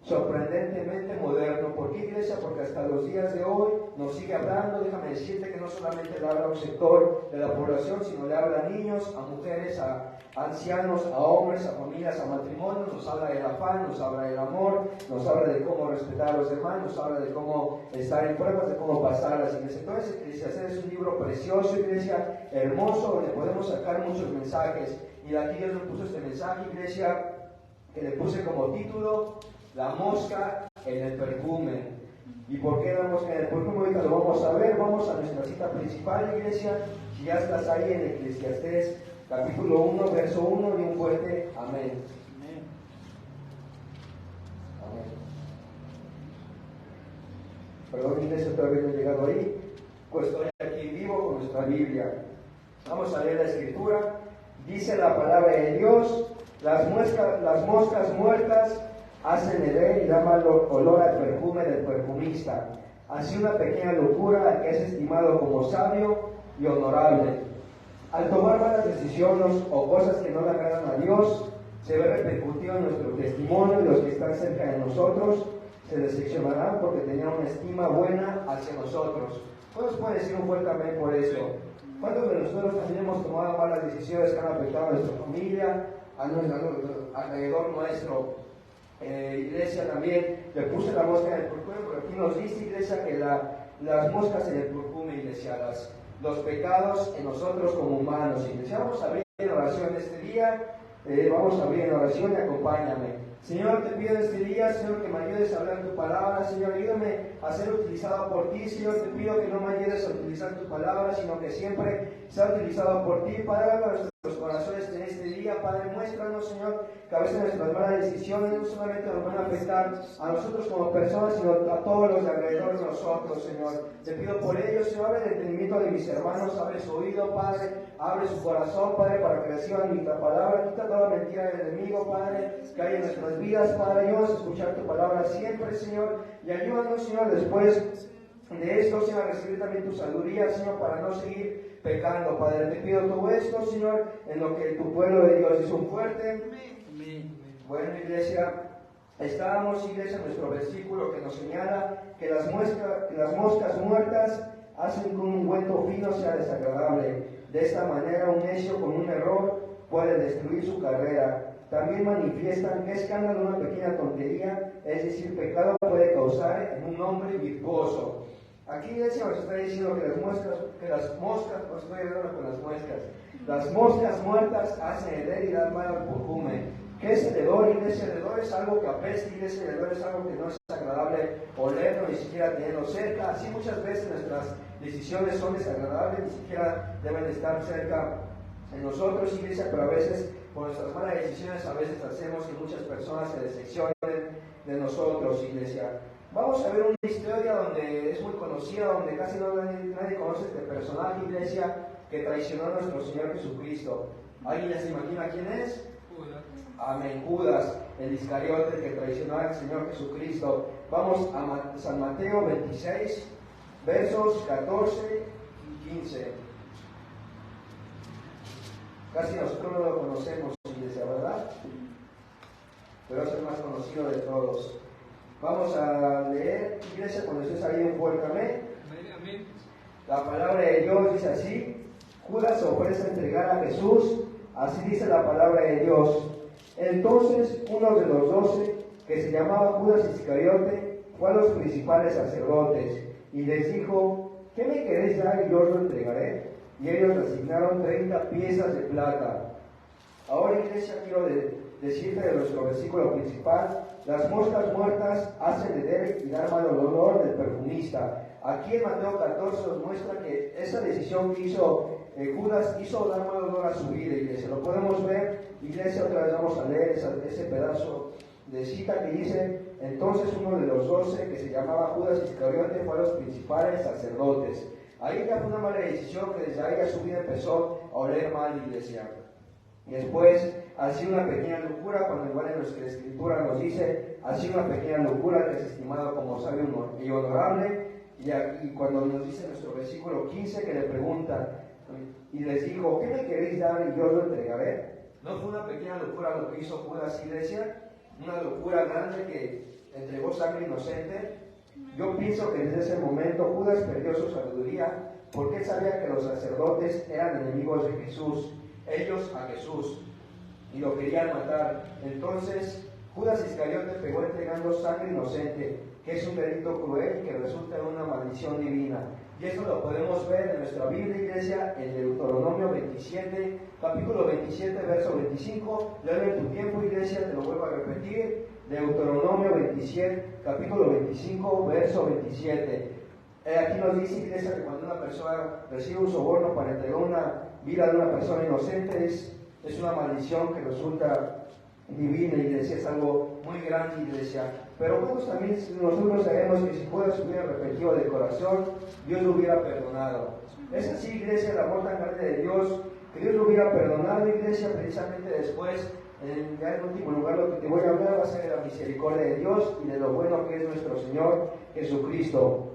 sorprendentemente moderno. ¿Por qué, iglesia? Porque hasta los días de hoy nos sigue hablando. Déjame decirte que no solamente le habla a un sector de la población, sino le habla a niños, a mujeres, a ancianos, a hombres, a familias, a matrimonios. Nos habla del afán, nos habla del amor, nos habla de cómo respetar a los demás, nos habla de cómo estar en pruebas, de cómo pasarlas. Entonces, Eclesiastés es un libro precioso, iglesia, hermoso, donde podemos sacar muchos mensajes. Y aquí Dios nos puso este mensaje, iglesia, que le puse como título: la mosca en el perfume. ¿Y por qué la mosca en el perfume? Ahorita lo vamos a ver. Vamos a nuestra cita principal, iglesia. Si ya estás ahí en Eclesiastés, capítulo 1, verso 1, y un fuerte amén. Amén. Perdón, iglesia, todavía no he llegado ahí. Pues estoy aquí vivo con nuestra Biblia. Vamos a leer la escritura. Dice la palabra de Dios: las moscas muertas hacen hervir y da mal olor al perfume del perfumista. Así una pequeña locura que es estimado como sabio y honorable. Al tomar malas decisiones o cosas que no le agradan a Dios, se ve repercutido en nuestro testimonio, y los que están cerca de nosotros se decepcionarán porque tenían una estima buena hacia nosotros. ¿Cuántos pueden decir un fuerte amén por eso? ¿Cuántos de nosotros también hemos tomado malas decisiones que han afectado a nuestra familia, alrededor nuestro? Iglesia, también le puse la mosca en el perfume, porque aquí nos dice, iglesia, que las moscas en el perfume, iglesia, los pecados en nosotros como humanos, iglesia. Vamos a abrir en oración este día, vamos a abrir en oración y acompáñame. Señor, te pido este día, Señor, que me ayudes a hablar tu palabra. Señor, ayúdame a ser utilizado por ti. Señor, te pido que no me ayudes a utilizar tu palabra, sino que siempre sea utilizado por ti. Padre, habla a nuestros corazones en este día. Padre, muéstranos, Señor, que a veces nuestras malas decisiones no solamente nos van a afectar a nosotros como personas, sino a todos los de alrededor de nosotros, Señor. Te pido por ellos, Señor, abre el entendimiento de mis hermanos, abre su oído, Padre. Abre su corazón, Padre, para que reciban mi palabra. Quita toda mentira del enemigo, Padre, que hay en nuestras vidas, Padre. Ayúdanos a escuchar tu palabra siempre, Señor. Y ayúdanos, Señor, después de esto, Señor, a recibir también tu sabiduría, Señor, para no seguir pecando, Padre. Te pido todo esto, Señor, en lo que tu pueblo de Dios hizo un fuerte. Bueno, iglesia, estábamos, iglesia, en nuestro versículo que nos señala que las moscas muertas hacen que un ungüento fino sea desagradable. De esta manera, un necio con un error puede destruir su carrera. También manifiestan que escándalo, una pequeña tontería, es decir, pecado, puede causar en un hombre virtuoso. Aquí, iglesia, nos está diciendo que las moscas muertas hacen heder y dan mal al perfume. ¿Qué es el hedor, iglesia? El hedor es algo que apesta, iglesia. El hedor es algo que no es agradable olerlo, ni siquiera tenerlo cerca. Así muchas veces nuestras decisiones son desagradables, ni siquiera deben estar cerca de nosotros, iglesia, pero a veces por nuestras malas decisiones a veces hacemos que muchas personas se decepcionen de nosotros, iglesia. Vamos a ver una historia donde es muy conocida, donde casi nadie conoce este personaje, iglesia, que traicionó a nuestro Señor Jesucristo. ¿Alguien ya se imagina quién es? Amén, Judas, el Iscariote que traicionó al Señor Jesucristo. Vamos a San Mateo 26, versos 14 y 15. Casi nosotros no lo conocemos, iglesia, ¿verdad? Pero es el más conocido de todos. Vamos a leer, iglesia, cuando estés ahí un fuerte amén. Amén. La palabra de Dios dice así: Judas se ofrece a entregar a Jesús, así dice la palabra de Dios. Entonces uno de los 12, que se llamaba Judas Iscariote, fue a los principales sacerdotes y les dijo: ¿qué me queréis dar y yo os lo entregaré? Y ellos le asignaron 30 piezas de plata. Ahora, iglesia, quiero decirte de nuestro versículo principal: las moscas muertas hacen heder y dar mal olor del perfumista. Aquí en Mateo 14 nos muestra que esa decisión que hizo Judas hizo dar mal olor a su vida, iglesia. Lo podemos ver, iglesia, otra vez vamos a leer ese pedazo de cita que dice: entonces uno de los 12, que se llamaba Judas Iscariote, fue a los principales sacerdotes. Ahí ya fue una mala decisión, que desde ahí ya su vida empezó a oler mal, iglesia. Y después, así una pequeña locura, cuando igual en nuestra escritura nos dice, así una pequeña locura que es estimado como sabio y honorable. Y cuando nos dice en nuestro versículo 15 que le preguntan, y les dijo: ¿qué me queréis dar y yo os lo entregaré? ¿No fue una pequeña locura lo que hizo Judas, iglesia? Una locura grande que entregó sangre inocente. Yo pienso que desde ese momento Judas perdió su sabiduría, porque él sabía que los sacerdotes eran enemigos de Jesús, ellos a Jesús, y lo querían matar. Entonces Judas Iscariote pegó entregando sangre inocente, que es un delito cruel y que resulta en una maldición divina. Y eso lo podemos ver en nuestra Biblia, iglesia, en Deuteronomio 27, capítulo 27, verso 25. Léelo en tu tiempo, iglesia, te lo vuelvo a repetir. Deuteronomio 27, capítulo 25, verso 27. Aquí nos dice, iglesia, que cuando una persona recibe un soborno para entregar una vida de una persona inocente, es una maldición que resulta divina, iglesia, es algo muy grande, iglesia. Pero bueno, también nosotros sabemos que si Judas hubiera arrepentido de corazón, Dios lo hubiera perdonado. Es así, iglesia, el amor tan grande de Dios, que Dios lo hubiera perdonado, iglesia. Precisamente después, ya en último lugar, lo que te voy a hablar va a ser de la misericordia de Dios y de lo bueno que es nuestro Señor Jesucristo.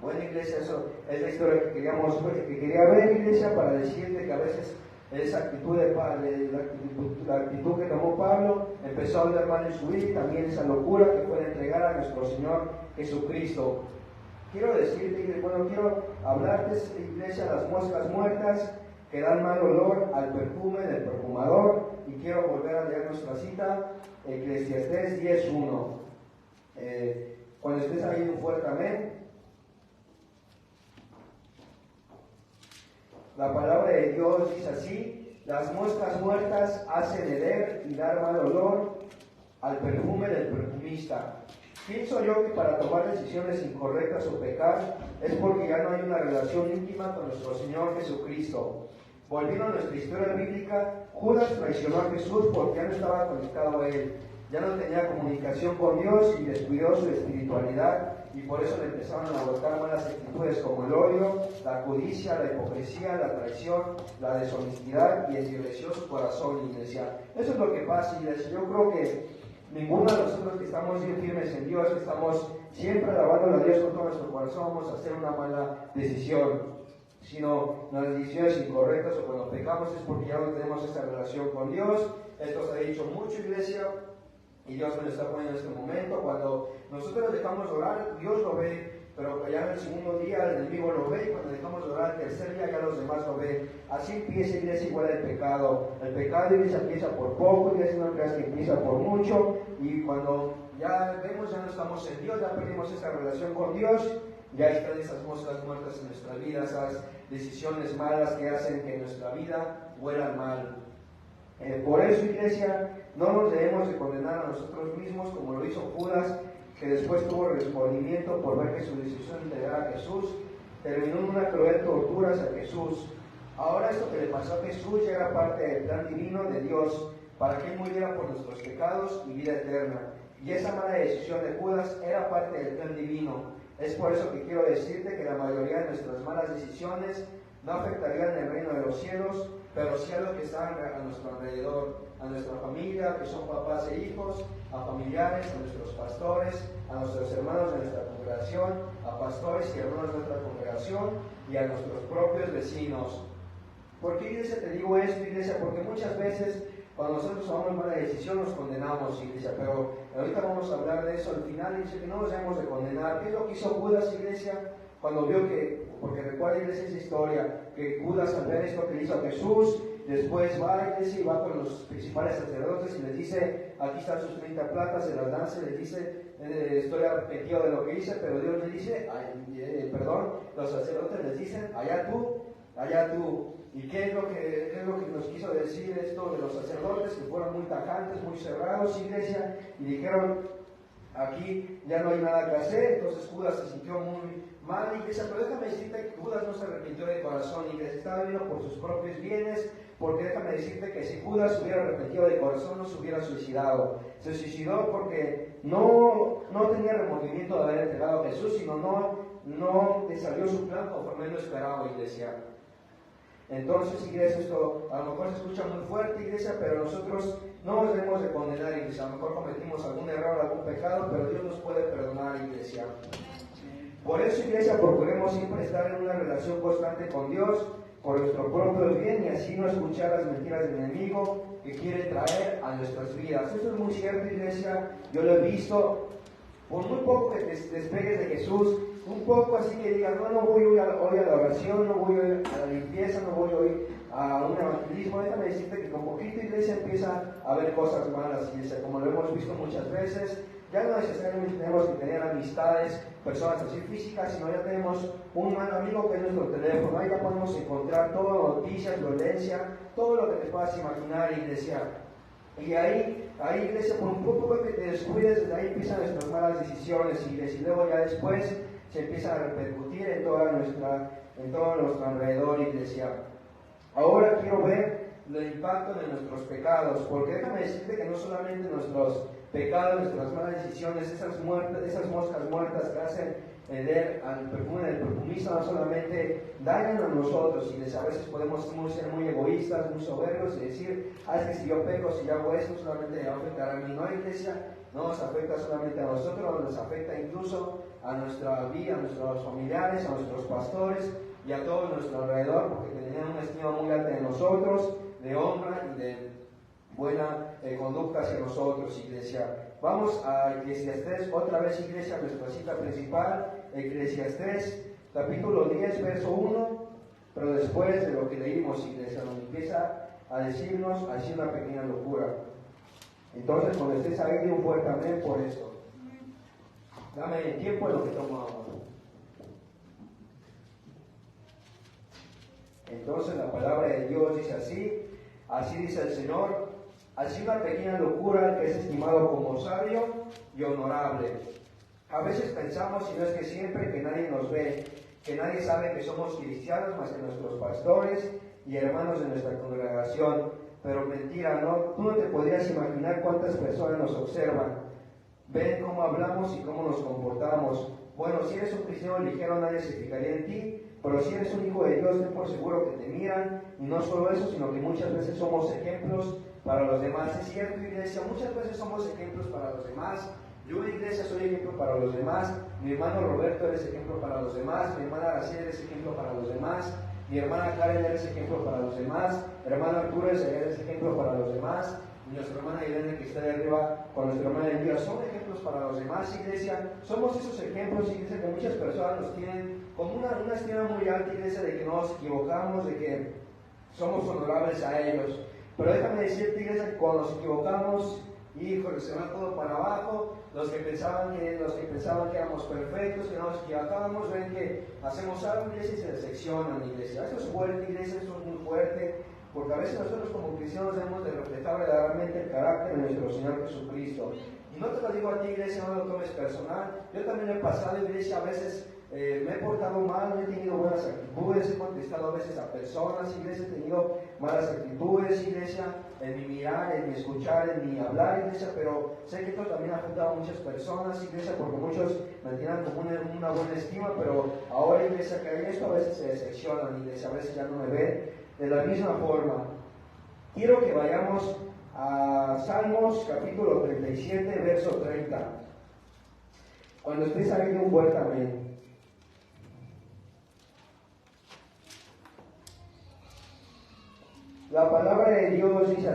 Bueno, iglesia, eso es la historia que quería ver, iglesia, para decirte que a veces esa actitud la actitud que tomó Pablo empezó a hablar mal en su vida, y también esa locura que fue de entregar a nuestro Señor Jesucristo. Quiero decirte, quiero hablarte, iglesia, las moscas muertas que dan mal olor al perfume del perfumador, y quiero volver a leer nuestra cita, Eclesiastés 10:1. Cuando estés ahí un fuerte amén. La palabra de Dios dice así: las moscas muertas hacen heder y dar mal olor al perfume del perfumista. Pienso yo que para tomar decisiones incorrectas o pecar es porque ya no hay una relación íntima con nuestro Señor Jesucristo. Volviendo a nuestra historia bíblica, Judas traicionó a Jesús porque ya no estaba conectado a Él, ya no tenía comunicación con Dios y descuidó su espiritualidad y por eso le empezaron a brotar malas actitudes como el odio, la codicia, la hipocresía, la traición, la deshonestidad, y endureció su corazón, iglesia. Eso es lo que pasa, iglesia. Yo creo que ninguno de nosotros que estamos bien firmes en Dios, que estamos siempre alabando a Dios con todo nuestro corazón, vamos a hacer una mala decisión. Sino las decisiones incorrectas o cuando pecamos es porque ya no tenemos esa relación con Dios. Esto se ha dicho mucho, iglesia, y Dios me lo está poniendo en este momento. Cuando nosotros dejamos de orar, Dios lo ve, pero ya en el segundo día el enemigo lo ve, y cuando dejamos de orar el tercer día ya los demás lo ven. Así empieza, iglesia, igual el pecado. El pecado, iglesia, empieza por poco, iglesia, no creas que empieza por mucho, y cuando ya vemos, ya no estamos en Dios, ya perdimos esa relación con Dios, ya están esas moscas muertas en nuestra vida, esas decisiones malas que hacen que nuestra vida huela mal. Por eso, iglesia, no nos debemos de condenar a nosotros mismos como lo hizo Judas, que después tuvo remordimiento por ver que su decisión de entregar a Jesús terminó en una cruel tortura hacia Jesús. Ahora esto que le pasó a Jesús ya era parte del plan divino de Dios, para que Él muriera por nuestros pecados y vida eterna. Y esa mala decisión de Judas era parte del plan divino. Es por eso que quiero decirte que la mayoría de nuestras malas decisiones no afectarían el reino de los cielos, pero sí a los que están a nuestro alrededor, a nuestra familia, que son papás e hijos, a familiares, a nuestros pastores, a nuestros hermanos de nuestra congregación, a pastores y hermanos de nuestra congregación y a nuestros propios vecinos. ¿Por qué, iglesia, te digo esto, iglesia? Porque muchas veces cuando nosotros tomamos mala decisión nos condenamos, iglesia, pero ahorita vamos a hablar de eso al final, dice que no nos debemos de condenar. ¿Qué es lo que hizo Judas, iglesia? Cuando vio que, porque recuerda, iglesia, esa historia, que Judas al ver esto que le hizo a Jesús, después va a iglesia y va con los principales sacerdotes y les dice, aquí están sus 30 platas, se las dan, se les dice, estoy arrepentido de lo que hice, pero Dios le dice, los sacerdotes les dicen, allá tú. ¿Y qué es lo que nos quiso decir esto de los sacerdotes? Que fueron muy tajantes, muy cerrados, iglesia, y dijeron, aquí ya no hay nada que hacer. Entonces Judas se sintió muy mal, iglesia, pero déjame decirte que Judas no se arrepintió de corazón, iglesia, estaba viendo por sus propios bienes, porque déjame decirte que si Judas se hubiera arrepentido de corazón no se hubiera suicidado. Se suicidó porque no tenía remordimiento de haber entregado a Jesús, sino no le salió su plan conforme él lo esperaba, iglesia. Entonces, iglesia, esto a lo mejor se escucha muy fuerte, iglesia, pero nosotros no nos debemos de condenar, iglesia. A lo mejor cometimos algún error, algún pecado, pero Dios nos puede perdonar, iglesia. Por eso, iglesia, procuremos siempre estar en una relación constante con Dios, por nuestro propio bien, y así no escuchar las mentiras del enemigo que quiere traer a nuestras vidas. Eso es muy cierto, iglesia. Yo lo he visto. Por muy poco que te despegues de Jesús, un poco así que digas, no voy hoy a la oración, no voy hoy a la limpieza, no voy hoy a un evangelismo, déjame decirte que con poquito, iglesia, empieza a haber cosas malas, iglesia, como lo hemos visto muchas veces. Ya no necesariamente tenemos que tener amistades, personas así físicas, sino ya tenemos un mal amigo que es nuestro teléfono. Ahí ya podemos encontrar todo, noticias, violencia, todo lo que te puedas imaginar, iglesia. Y ahí, iglesia, por un poco que te descuides, desde ahí empiezan nuestras malas decisiones, iglesia, y luego ya después se empiezan a repercutir en todo nuestro alrededor, iglesia. Ahora quiero ver el impacto de nuestros pecados, porque déjame decirte que no solamente nuestros pecados, nuestras malas decisiones, esas moscas muertas que hacen el perfume del perfumista, no solamente dañan a nosotros, y a veces podemos ser muy egoístas, muy soberbios y decir, es que si yo peco, si yo hago esto, solamente me va a afectar a mí. No, iglesia, no nos afecta solamente a nosotros, nos afecta incluso a nuestra vida, a nuestros familiares, a nuestros pastores y a todo nuestro alrededor, porque tenían una estima muy alta de nosotros, de honra y de buena conducta hacia nosotros, iglesia. Vamos a Eclesiastés, otra vez, iglesia, nuestra cita principal, Eclesiastés, capítulo 10, verso 1, pero después de lo que leímos, iglesia, nos empieza a decirnos así una pequeña locura. Entonces, cuando estés ahí, di un fuerte amén por esto. Dame tiempo en lo que tomo agua. Entonces, la palabra de Dios dice así dice el Señor, así una pequeña locura que es estimado como sabio y honorable. A veces pensamos, y no es que siempre, que nadie nos ve, que nadie sabe que somos cristianos más que nuestros pastores y hermanos de nuestra congregación, pero mentira, ¿no? Tú no te podrías imaginar cuántas personas nos observan, ven cómo hablamos y cómo nos comportamos, Bueno, si eres un cristiano ligero, nadie se fijaría en ti, pero si eres un hijo de Dios, ten por seguro que te miran, y no solo eso, sino que muchas veces somos ejemplos para los demás. Es cierto, iglesia, muchas veces somos ejemplos para los demás. Yo, iglesia, soy ejemplo para los demás. Mi hermano Roberto eres ejemplo para los demás. Mi hermana García eres ejemplo para los demás. Mi hermana Karen eres ejemplo para los demás. Mi hermano Arturo eres ejemplo para los demás. Nuestra hermana Irene, que está de arriba, con nuestra hermana Elvira, son ejemplos para los demás, iglesia. Somos esos ejemplos, iglesia, que muchas personas nos tienen como una estima muy alta, iglesia, de que no nos equivocamos, de que somos honorables a ellos. Pero déjame decirte, iglesia, que cuando nos equivocamos, híjole, se va todo para abajo. Los que pensaban que éramos perfectos, que no nos equivocábamos, ven que hacemos algo, iglesia, y se decepcionan, iglesia. Eso es fuerte, iglesia, eso es muy fuerte. Porque a veces nosotros como cristianos debemos de reflejar verdaderamente el carácter de nuestro Señor Jesucristo. Y no te lo digo a ti, iglesia, no lo tomes personal. Yo también he pasado, iglesia, a veces me he portado mal, no he tenido buenas actitudes, he contestado a veces a personas, iglesia, he tenido malas actitudes, iglesia, en mi mirar, en mi escuchar, en mi hablar, iglesia, pero sé que esto también ha afectado a muchas personas, iglesia, porque muchos me tienen como una buena estima, pero ahora, iglesia, que hay esto, a veces se decepcionan, iglesia, a veces ya no me ven de la misma forma. Quiero que vayamos a Salmos capítulo 37, verso 30. Cuando estés ahí, de un fuerte amén. La palabra de Dios dice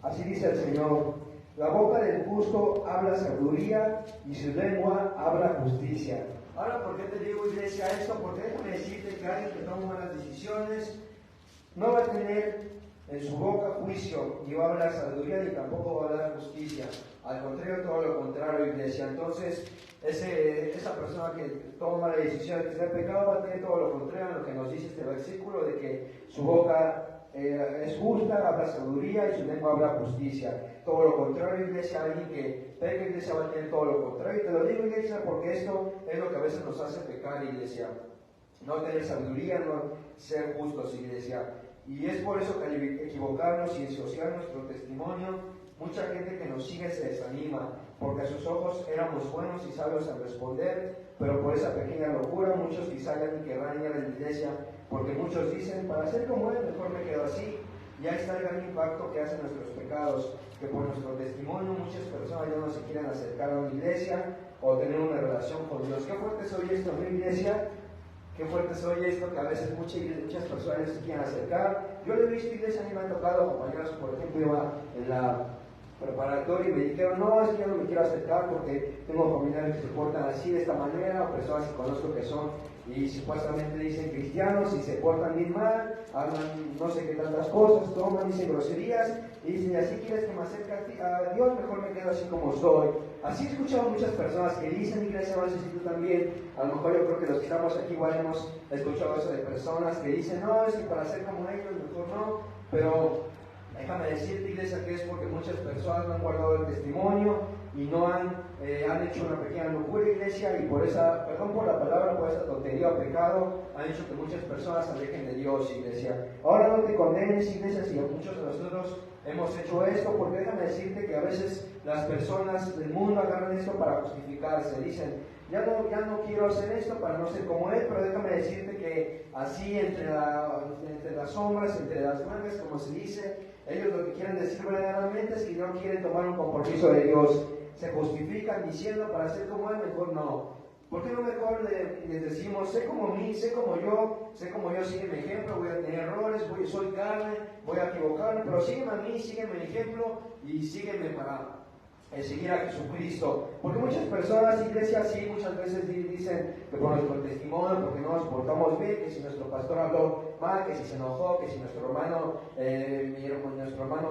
así dice el Señor: la boca del justo habla sabiduría y su lengua habla justicia. Ahora, ¿por qué te digo, iglesia, esto? Porque déjame decirte que alguien que toma malas decisiones no va a tener en su boca juicio, ni va a hablar sabiduría, ni tampoco va a hablar justicia. Al contrario, todo lo contrario, iglesia. Entonces, esa persona que toma la decisión de que sea pecado va a tener todo lo contrario, lo que nos dice este versículo, de que su boca es justa, habla sabiduría, y su lengua habla justicia. Todo lo contrario, iglesia, alguien que peca, iglesia, va a tener todo lo contrario. Y te lo digo, iglesia, porque esto es lo que a veces nos hace pecar, iglesia. No tener sabiduría, no ser justos, iglesia. Y es por eso que al equivocarnos y ensuciar nuestro testimonio, mucha gente que nos sigue se desanima, porque a sus ojos éramos buenos y sabios al responder, pero por esa pequeña locura muchos quizá ya ni querrán ir a la iglesia, porque muchos dicen, para ser como él, mejor me quedo así. Y ahí está el gran impacto que hacen nuestros pecados, que por nuestro testimonio muchas personas ya no se quieren acercar a una iglesia o tener una relación con Dios. Qué fuerte soy esto, ¿no, iglesia? Qué fuerte soy esto, que a veces muchas personas se quieren acercar. Yo lo he visto, iglesia, a mí me han tocado compañeros, por ejemplo, iba en la preparatoria y me dijeron, no, es que yo no me quiero acercar porque tengo familiares que se portan así, de esta manera, o personas que conozco que son y supuestamente dicen cristianos y se portan bien mal, hablan no sé qué tantas cosas, toman, dicen groserías y dicen, así quieres que me acerque a Dios, mejor me quedo así como soy. Así he escuchado muchas personas que dicen, iglesia, no sé si tú también, a lo mejor yo creo que los que estamos aquí igual hemos escuchado eso de personas que dicen, no, es que para ser como ellos mejor no, pero déjame decirte, iglesia, que es porque muchas personas no han guardado el testimonio y no han hecho una pequeña locura, iglesia, y por esa, perdón por la palabra, por esa tontería o pecado, han hecho que muchas personas se alejen de Dios, iglesia. Ahora no te condenes, iglesia, si muchos de nosotros hemos hecho esto, porque déjame decirte que a veces las personas del mundo agarran esto para justificarse, dicen, ya no quiero hacer esto para no ser como él, pero déjame decirte que así entre las sombras, entre las mangas, como se dice, ellos lo que quieren decir verdaderamente es que no quieren tomar un compromiso de Dios. Se justifican diciendo, para ser como él, mejor no. ¿Por qué no mejor les decimos, sé como mí, sé como yo, sigue mi ejemplo, voy a tener errores, soy carne, voy a equivocarme, pero sígueme a mí, sígueme mi ejemplo y sígueme para seguir a Jesucristo? Porque muchas personas, iglesia, sí, muchas veces dicen que por nuestro testimonio, porque no nos portamos bien, que si nuestro pastor habló mal, que si se enojó, que si nuestro hermano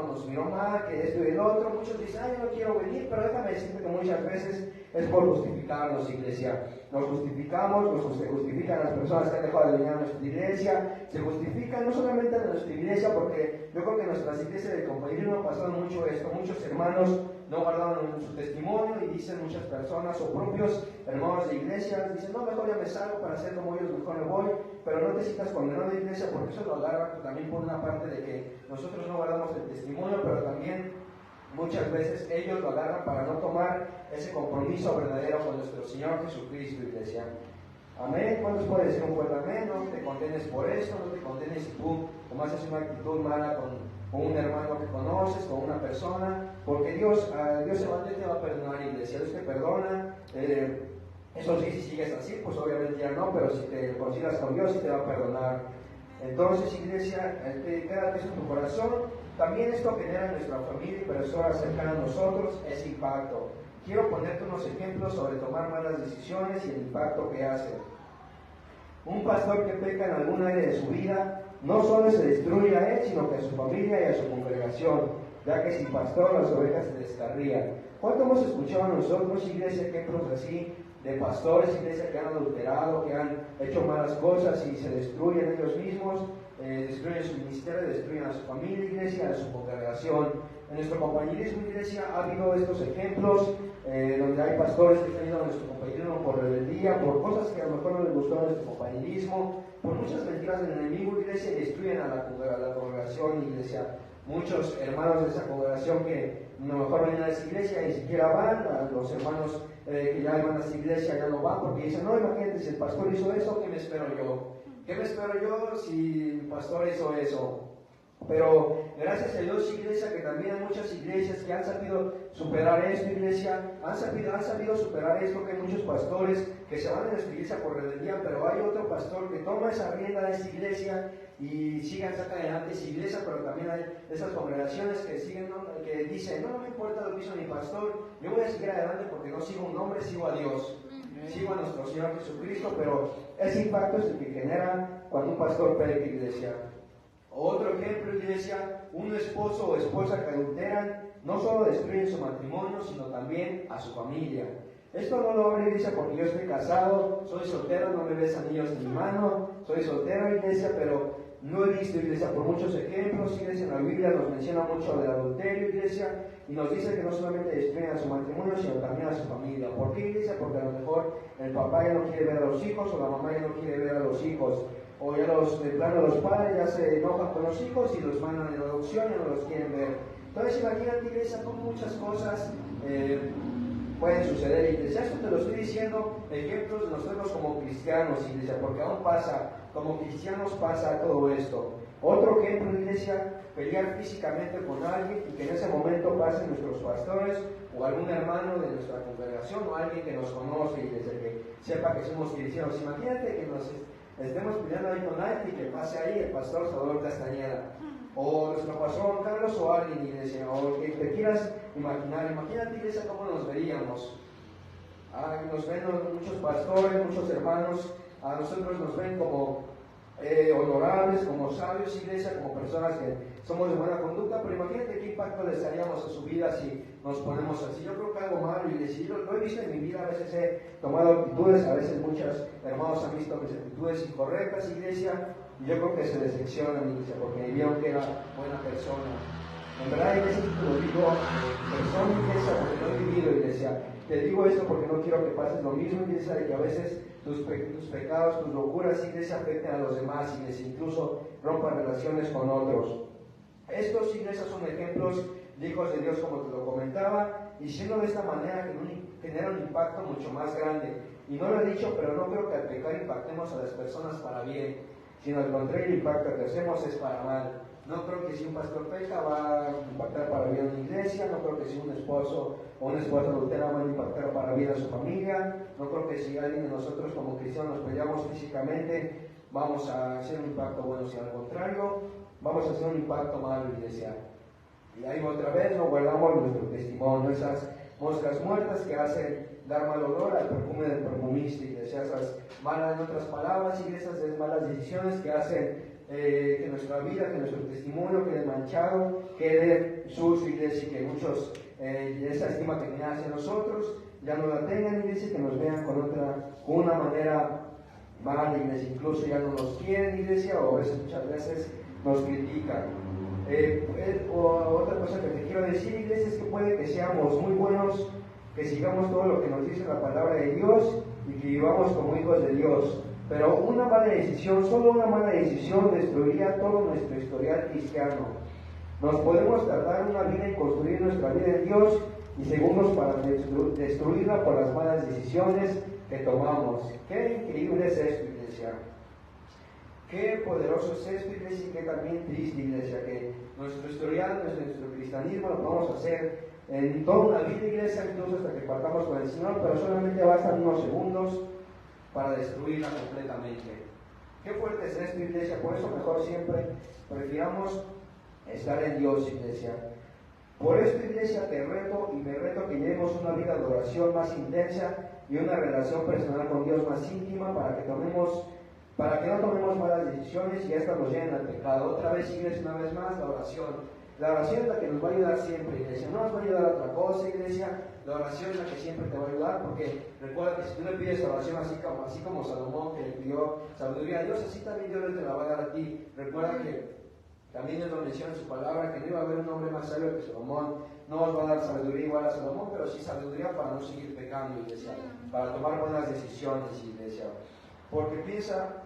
nos miró mal, que esto y el otro, muchos dicen, yo no quiero venir, pero déjame decirte que muchas veces es por justificarnos, iglesia. Nos justificamos, se justifican las personas que han dejado de venir a nuestra iglesia, se justifican no solamente en nuestra iglesia, porque yo creo que en nuestras iglesias de compañerismo ha pasado mucho esto, muchos hermanos no guardaron su testimonio y dicen muchas personas o propios hermanos de iglesia, dicen, no, mejor ya me salgo para ser como ellos, mejor me voy, pero no te sientas condenado de iglesia, porque eso lo agarra también por una parte de que nosotros no guardamos el testimonio, pero también muchas veces ellos lo agarran para no tomar ese compromiso verdadero con nuestro Señor Jesucristo, iglesia. Amén. ¿Cuántos pueden decir un fuerte amén? No te condenes por esto, no te condenes si tú tomas una actitud mala con un hermano que conoces, con una persona, porque Dios te va a perdonar, iglesia. Dios te perdona. Eso sí, si sigues así, pues obviamente ya no, pero si te reconcilias con Dios, sí te va a perdonar. Entonces, iglesia, quédate eso en tu corazón. También esto genera en nuestra familia y personas cercanas a nosotros ese impacto. Quiero ponerte unos ejemplos sobre tomar malas decisiones y el impacto que hace. Un pastor que peca en algún área de su vida, no solo se destruye a él, sino que a su familia y a su congregación, ya que sin pastor las ovejas se descarrían. ¿Cuánto hemos escuchado nosotros, iglesia, ejemplos así de pastores, iglesia, que han adulterado, que han hecho malas cosas y se destruyen ellos mismos, destruyen su ministerio, destruyen a su familia, iglesia, a su congregación? En nuestro compañerismo, iglesia, ha habido estos ejemplos donde hay pastores que han ido a nuestro compañerismo por rebeldía, por cosas que a lo mejor no les gustó a nuestro compañerismo, por muchas mentiras del enemigo, iglesia, y destruyen a la congregación, iglesia. Muchos hermanos de esa congregación que a lo mejor ven a esa iglesia y ni siquiera van, a los hermanos que ya van a esa iglesia ya no van porque dicen, no, imagínate, si el pastor hizo eso, ¿qué me espero yo? ¿Qué me espero yo si el pastor hizo eso? Pero gracias a Dios, iglesia, que también hay muchas iglesias que han sabido superar esto, iglesia, han sabido superar esto, que hay muchos pastores que se van a nuestra iglesia por rebeldía, pero hay otro pastor que toma esa rienda de esa iglesia y saca adelante esa iglesia, pero también hay esas congregaciones que siguen, que dicen, no me importa lo que hizo mi pastor, yo voy a seguir adelante porque no sigo un hombre, sigo a Dios. Sigo a nuestro Señor Jesucristo, pero ese impacto es el que genera cuando un pastor peca, iglesia. Otro ejemplo, iglesia, un esposo o esposa que adulteran, no solo destruyen su matrimonio, sino también a su familia. Esto no lo hablo, iglesia, porque yo estoy casado, soy soltero, no me ves anillos en mi mano, soy soltero, iglesia, pero no he visto, iglesia, por muchos ejemplos, iglesia, en la Biblia nos menciona mucho del adulterio, iglesia, y nos dice que no solamente destruyen a su matrimonio, sino también a su familia. ¿Por qué, iglesia? Porque a lo mejor el papá ya no quiere ver a los hijos, o la mamá ya no quiere ver a los hijos, o ya de plano los padres ya se enojan con los hijos y los mandan en adopción y no los quieren ver. Entonces imagínate, iglesia, cómo muchas cosas pueden suceder, iglesia. Esto te lo estoy diciendo, ejemplos de nosotros como cristianos, iglesia, porque aún pasa, como cristianos pasa todo esto. Otro ejemplo, iglesia, pelear físicamente con alguien y que en ese momento pasen nuestros pastores o algún hermano de nuestra congregación o alguien que nos conoce, iglesia, que sepa que somos cristianos. Imagínate que nos estemos peleando ahí con alguien y que pase ahí el pastor Salvador Castañeda, o nuestro pastor Juan Carlos, o alguien, iglesia, o que te quieras imaginar. Imagínate, iglesia, cómo nos veríamos. Nos ven muchos pastores, muchos hermanos, a nosotros nos ven como honorables, como sabios, iglesia, como personas que somos de buena conducta, pero imagínate qué impacto les daríamos a su vida si nos ponemos así. Yo creo que algo malo, iglesia, yo lo he visto en mi vida, a veces he tomado actitudes, a veces muchos hermanos han visto mis actitudes incorrectas, iglesia, y yo creo que se decepcionan, iglesia, porque vieron que era buena persona. En verdad, iglesia, te lo digo persona, iglesia, porque no he vivido, iglesia. Te digo esto porque no quiero que pases lo mismo, iglesia, de que a veces tus pecados, tus locuras, iglesia, afecten a los demás, iglesia, incluso rompan relaciones con otros. Estos, iglesia, son ejemplos de hijos de Dios, como te lo comentaba, y siendo de esta manera genera un impacto mucho más grande. Y no lo he dicho, pero no creo que al pecar impactemos a las personas para bien, sino al contrario, el impacto que hacemos es para mal. No creo que si un pastor peca va a impactar para bien a una iglesia, no creo que si un esposo o una esposa adultera va a impactar para bien a su familia, no creo que si alguien de nosotros como cristianos nos peleamos físicamente vamos a hacer un impacto bueno, sino al contrario, vamos a hacer un impacto malo, iglesia. Y ahí otra vez no guardamos nuestro testimonio, esas moscas muertas que hacen dar mal olor al perfume del perfumista, iglesia, esas malas, en otras palabras, iglesia, esas malas decisiones que hacen que nuestra vida, que nuestro testimonio quede manchado, quede sucio, iglesia, y que muchos esa estima que tenían hacia nosotros ya no la tengan, iglesia, que nos vean con una manera mala, iglesia, incluso ya no nos quieren, iglesia, o a veces, muchas veces nos critican. Otra cosa que te quiero decir, iglesia, es que puede que seamos muy buenos, que sigamos todo lo que nos dice la palabra de Dios y que vivamos como hijos de Dios. Pero solo una mala decisión destruiría todo nuestro historial cristiano. Nos podemos tardar una vida en construir nuestra vida en Dios y segundos para destruirla por las malas decisiones que tomamos. Qué increíble es esto, iglesia. Qué poderoso es esto, iglesia, y qué también triste, iglesia, que nuestro historial, nuestro cristianismo lo podemos hacer en toda una vida, iglesia, incluso hasta que partamos con el Señor, pero solamente bastan unos segundos para destruirla completamente. Qué fuerte es esto, iglesia. Por eso mejor siempre prefiramos estar en Dios, iglesia. Por esto, iglesia, te reto y me reto que llevemos una vida de oración más intensa y una relación personal con Dios más íntima para que no tomemos malas decisiones y estas nos lleven al pecado. Otra vez, iglesia, una vez más, la oración. La oración es la que nos va a ayudar siempre, iglesia. No nos va a ayudar a otra cosa, iglesia. La oración es la que siempre te va a ayudar, porque recuerda que si tú le pides oración así como Salomón, que le pidió sabiduría a Dios, así también Dios te la va a dar a ti. Recuerda que también Dios lo menciona en su palabra, que no iba a haber un hombre más sabio que Salomón. No os va a dar sabiduría igual a Salomón, pero sí sabiduría para no seguir pecando, iglesia. Para tomar buenas decisiones, iglesia. Porque piensa,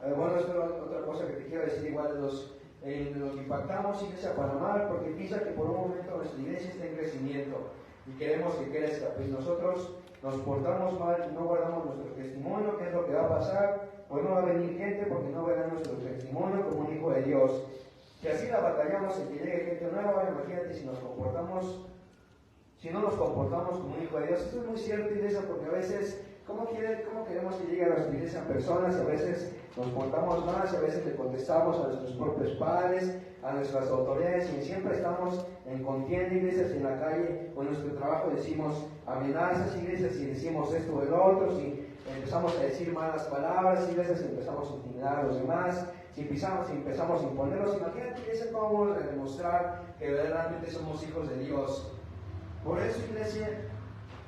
bueno, esto es otra cosa que te quiero decir igual de los que impactamos, iglesia, para amar, porque piensa que por un momento nuestra iglesia está en crecimiento y queremos que crezca, pues nosotros nos portamos mal y no guardamos nuestro testimonio. ¿Qué es lo que va a pasar? Pues no va a venir gente porque no verá nuestro testimonio como un hijo de Dios. Si así la batallamos en que llegue gente nueva, imagínate si no nos comportamos como un hijo de Dios. Esto es muy cierto, iglesia, porque a veces ¿cómo queremos que llegue a nuestra iglesia personas? A veces nos portamos más, a veces le contestamos a nuestros propios padres, a nuestras autoridades, y siempre estamos en contienda, iglesias, en la calle o en nuestro trabajo decimos amenazas, iglesias, y decimos esto o el otro, si empezamos a decir malas palabras, iglesias, y empezamos a intimidar a los demás, si empezamos a imponerlos. Imagínate, iglesia, cómo vamos a demostrar que verdaderamente somos hijos de Dios. Por eso, iglesia,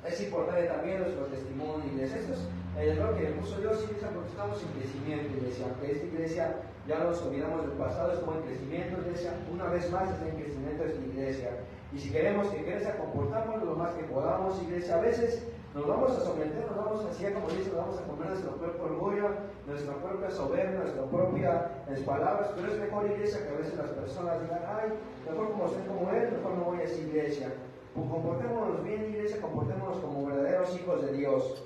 es importante también nuestro testimonio, iglesia. Esto es el error que le puso Dios, iglesia, porque estamos en crecimiento, iglesia. Aunque esta iglesia ya nos olvidamos del pasado, estamos en crecimiento, iglesia. Una vez más está en crecimiento esta iglesia. Y si queremos que crezca, comportámonos lo más que podamos, iglesia. A veces nos vamos a someter, nos vamos a hacer, como dice, nos vamos a comer nuestro propio orgullo, nuestra propia soberbia, nuestras propias palabras. Pero es mejor, iglesia, que a veces las personas digan, ay, mejor como soy como él, mejor no voy a esa iglesia. Pues comportémonos bien, iglesia, comportémonos como verdaderos hijos de Dios.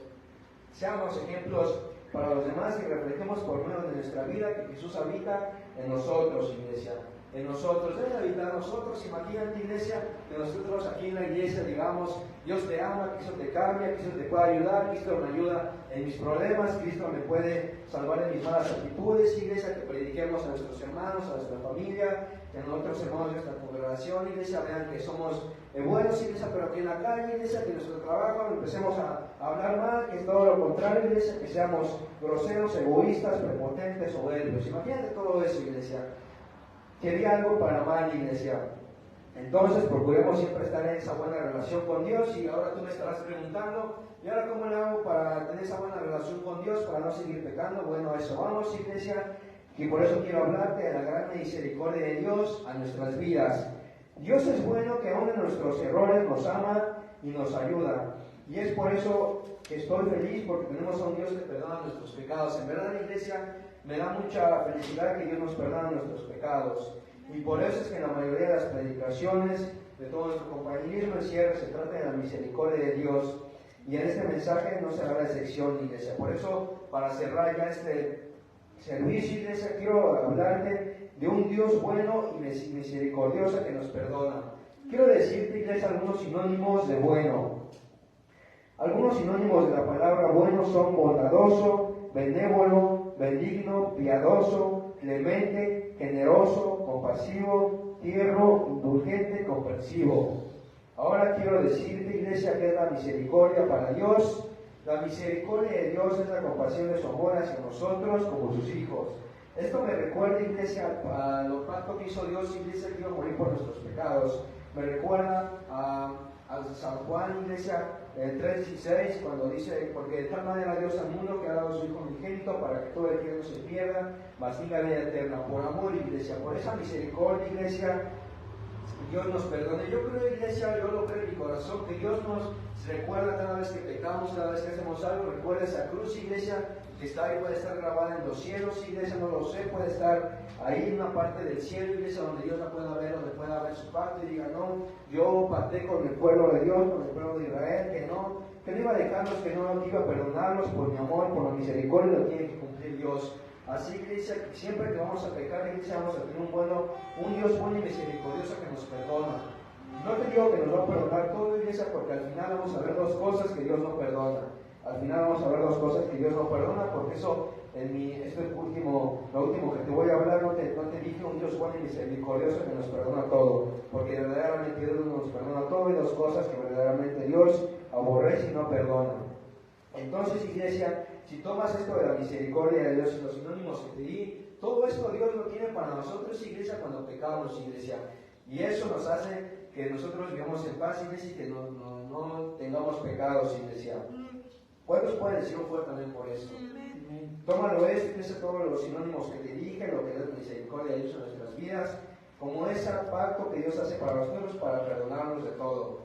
Seamos ejemplos para los demás y reflejemos por medio de nuestra vida que Jesús habita en nosotros, iglesia. En nosotros, debe habitar en nosotros. Imagínate, iglesia, que nosotros aquí en la iglesia digamos, Dios te ama, Cristo te cambia, Cristo te puede ayudar, Cristo me ayuda en mis problemas, Cristo me puede salvar en mis malas actitudes, iglesia, que prediquemos a nuestros hermanos, a nuestra familia, que nosotros hermanos de nuestra congregación, iglesia, vean que somos buenos, iglesia, pero que en la calle, iglesia, que en nuestro trabajo empecemos a hablar mal, que es todo lo contrario, iglesia, que seamos groseros, egoístas, prepotentes, soberbios. Imagínate todo eso, iglesia. Quería algo para amar, iglesia. Entonces procuremos siempre estar en esa buena relación con Dios. Y ahora tú me estarás preguntando, ¿y ahora cómo le hago para tener esa buena relación con Dios, para no seguir pecando? Bueno, a eso vamos, iglesia. Y por eso quiero hablarte de la gran misericordia de Dios a nuestras vidas. Dios es bueno, que aún en nuestros errores nos ama y nos ayuda. Y es por eso que estoy feliz, porque tenemos a un Dios que perdona nuestros pecados. En verdad, iglesia, me da mucha felicidad que Dios nos perdone nuestros pecados. Y por eso es que en la mayoría de las predicaciones de todo nuestro compañerismo en cierre se trata de la misericordia de Dios. Y en este mensaje no será la excepción, iglesia. Por eso, para cerrar ya este servicio, iglesia, quiero hablarte de un Dios bueno y misericordioso que nos perdona. Quiero decirte, iglesia, algunos sinónimos de bueno. Algunos sinónimos de la palabra bueno son bondadoso, benévolo, benigno, piadoso, clemente, generoso, compasivo, tierno, indulgente, comprensivo. Ahora quiero decirte, iglesia, que es la misericordia para Dios. La misericordia de Dios es la compasión de su amor hacia nosotros como sus hijos. Esto me recuerda, iglesia, a lo pacto que hizo Dios, iglesia, que iba a morir por nuestros pecados. Me recuerda a San Juan, iglesia, 3:16, cuando dice, porque de tal manera Dios al mundo que ha dado a su Hijo unigénito para que todo el que no se pierda, mas tenga vida eterna. Por amor, iglesia, por esa misericordia, iglesia, Dios nos perdone. Yo creo, iglesia, yo lo creo en mi corazón. corazón, que Dios nos recuerda cada vez que pecamos, cada vez que hacemos algo. Recuerda esa cruz, iglesia, que está ahí, puede estar grabada en los cielos, iglesia, no lo sé, puede estar ahí en una parte del cielo, iglesia, donde Dios la pueda ver, donde pueda ver su pacto y diga, no, yo pacté con el pueblo de Dios, con el pueblo de Israel, que no iba a dejarlos, que no iba a perdonarlos por mi amor, por la misericordia, lo tiene que cumplir Dios. Así, iglesia, siempre que vamos a pecar, iglesia, vamos a tener un Dios bueno y misericordioso que nos perdona. No te digo que nos va a perdonar todo, iglesia, porque al final vamos a ver dos cosas que Dios no perdona. Al final vamos a ver dos cosas que Dios no perdona, porque eso, lo último que te voy a hablar, no te dije un Dios bueno y misericordioso que nos perdona todo, porque verdaderamente Dios nos perdona todo, y dos cosas que verdaderamente Dios aborrece y no perdona. Entonces, iglesia, si tomas esto de la misericordia de Dios y los sinónimos que te di, todo esto Dios lo tiene para nosotros, iglesia, cuando pecamos, iglesia. Y eso nos hace que nosotros vivamos en paz, iglesia, y que no tengamos pecados, iglesia. ¿Cuántos pueden decir un fuerte amén por eso? Tómalo esto, iglesia, todos los sinónimos que te dije, lo que es la misericordia de Dios en nuestras vidas, como ese pacto que Dios hace para nosotros, para perdonarnos de todo.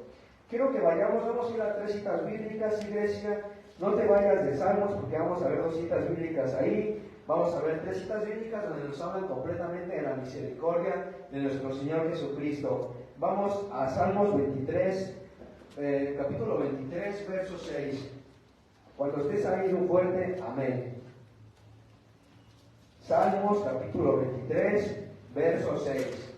Quiero que vamos a ir a 3 citas bíblicas, iglesia. No te vayas de Salmos, porque vamos a ver 2 citas bíblicas ahí. Vamos a ver 3 citas bíblicas donde nos hablan completamente de la misericordia de nuestro Señor Jesucristo. Vamos a Salmos 23, capítulo 23, verso 6. Cuando estés ahí, un fuerte amén. Salmos, capítulo 23, verso 6.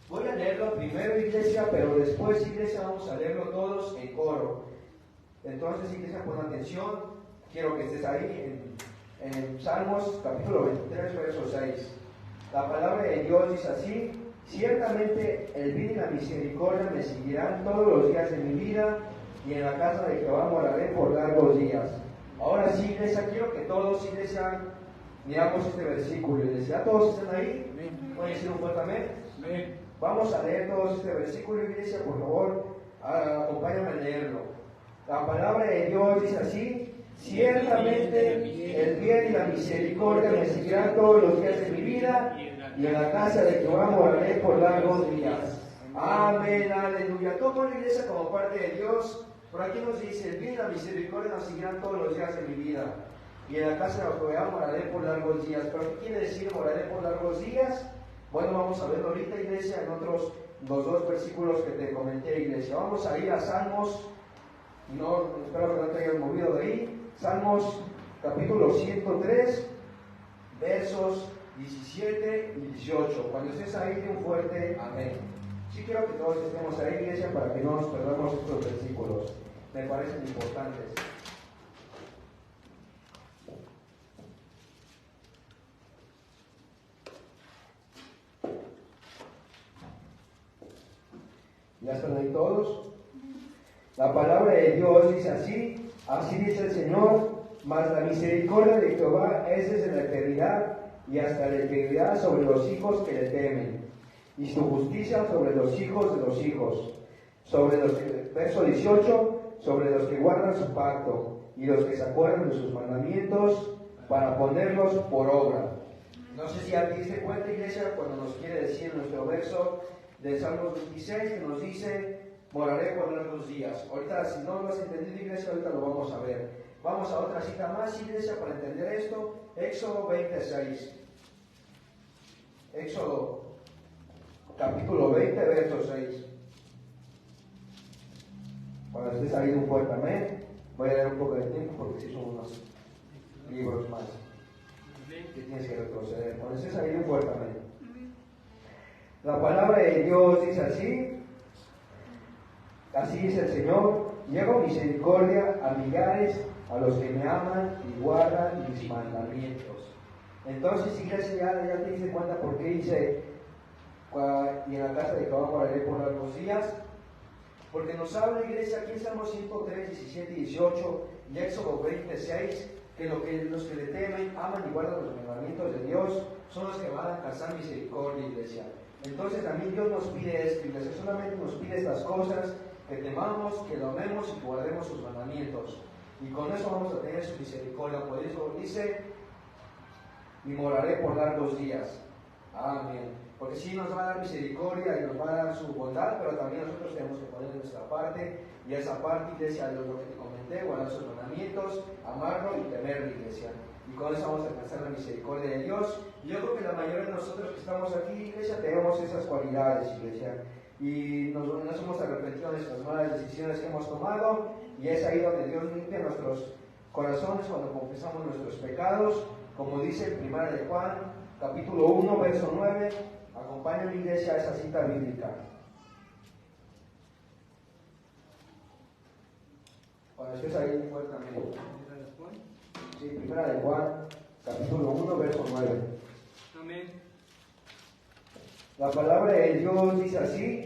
Voy a leerlo primero, iglesia, pero después, iglesia, vamos a leerlo todos en coro. Entonces, iglesia, pon atención. Quiero que estés ahí en Salmos, capítulo 23, verso 6. La palabra de Dios dice así: ciertamente el bien y la misericordia me seguirán todos los días de mi vida, y en la casa de Jehová moraré por largos días. Ahora sí, iglesia, quiero que todos, iglesia, miramos este versículo. Iglesia, ¿todos están ahí? ¿Pueden decir un fuerte amén? Vamos a leer todos este versículo, iglesia, por favor, acompáñame a leerlo. La palabra de Dios dice así: ciertamente el bien y la misericordia me seguirán todos los días de mi vida, y en la casa de Jehová moraré por largos días. Amén, aleluya. Todo la iglesia como parte de Dios. Por aquí nos dice: el bien y la misericordia nos seguirán todos los días de mi vida, y en la casa de Jehová moraré por largos días. ¿Pero qué quiere decir moraré por largos días? Bueno, vamos a verlo ahorita, iglesia, en otros los 2 versículos que te comenté, iglesia. Vamos a ir a Salmos. No, espero que no te hayas movido de ahí. Salmos capítulo 103, versos 17 y 18. Cuando estés ahí, de un fuerte amén. Sí quiero que todos estemos ahí, iglesia, para que no nos perdamos estos versículos. Me parecen importantes. ¿Ya están ahí todos? La palabra de Dios dice así: así dice el Señor, mas la misericordia de Jehová es desde la eternidad y hasta la eternidad sobre los hijos que le temen, y su justicia sobre los hijos de los hijos, sobre los que, verso 18, sobre los que guardan su pacto y los que se acuerdan de sus mandamientos para ponerlos por obra. No sé si ya te diste cuenta, iglesia, cuando nos quiere decir en nuestro verso de Salmos 26, que nos dice: moraré por largos días. Ahorita, si no lo has entendido, iglesia, ahorita lo vamos a ver. Vamos a otra cita más, iglesia, para entender esto. Éxodo 26. Éxodo, capítulo 20, verso 6. Cuando estés ahí, un fuerte amén. Voy a dar un poco de tiempo porque si son unos libros más que tienes que retroceder. Cuando estés ahí, un fuerte amén. La palabra de Dios dice así: así dice el Señor, y hago misericordia a millares, a los que me aman y guardan mis mandamientos. Entonces, iglesia, ya te diste cuenta por qué dice: y en la casa de Jehová moraré por largos días. Porque nos habla, iglesia, aquí en Salmos 103, 17 y 18 y Éxodo 26, que los que le temen, aman y guardan los mandamientos de Dios son los que van a alcanzar misericordia, iglesia. Entonces también Dios nos pide esto, iglesia, solamente nos pide estas cosas: que temamos, que lo amemos y que guardemos sus mandamientos. Y con eso vamos a tener su misericordia. Por eso dice: y moraré por largos días. Amén. porque sí nos va a dar misericordia y nos va a dar su bondad, pero también nosotros tenemos que poner de nuestra parte, y esa parte, iglesia, lo que te comenté, guardar sus mandamientos, amarlo y temerlo, iglesia. Y con eso vamos a alcanzar la misericordia de Dios. Y yo creo que la mayoría de nosotros que estamos aquí, iglesia, tenemos esas cualidades, iglesia. Y nos hemos arrepentido de nuestras malas decisiones que hemos tomado, y es ahí donde Dios limpia nuestros corazones cuando confesamos nuestros pecados, como dice en 1 de Juan, capítulo 1, verso 9. Acompaña a la iglesia a esa cita bíblica. Cuando estés ahí, fuertemente. Sí, 1 de Juan, capítulo 1, verso 9. Amén. La palabra de Dios dice así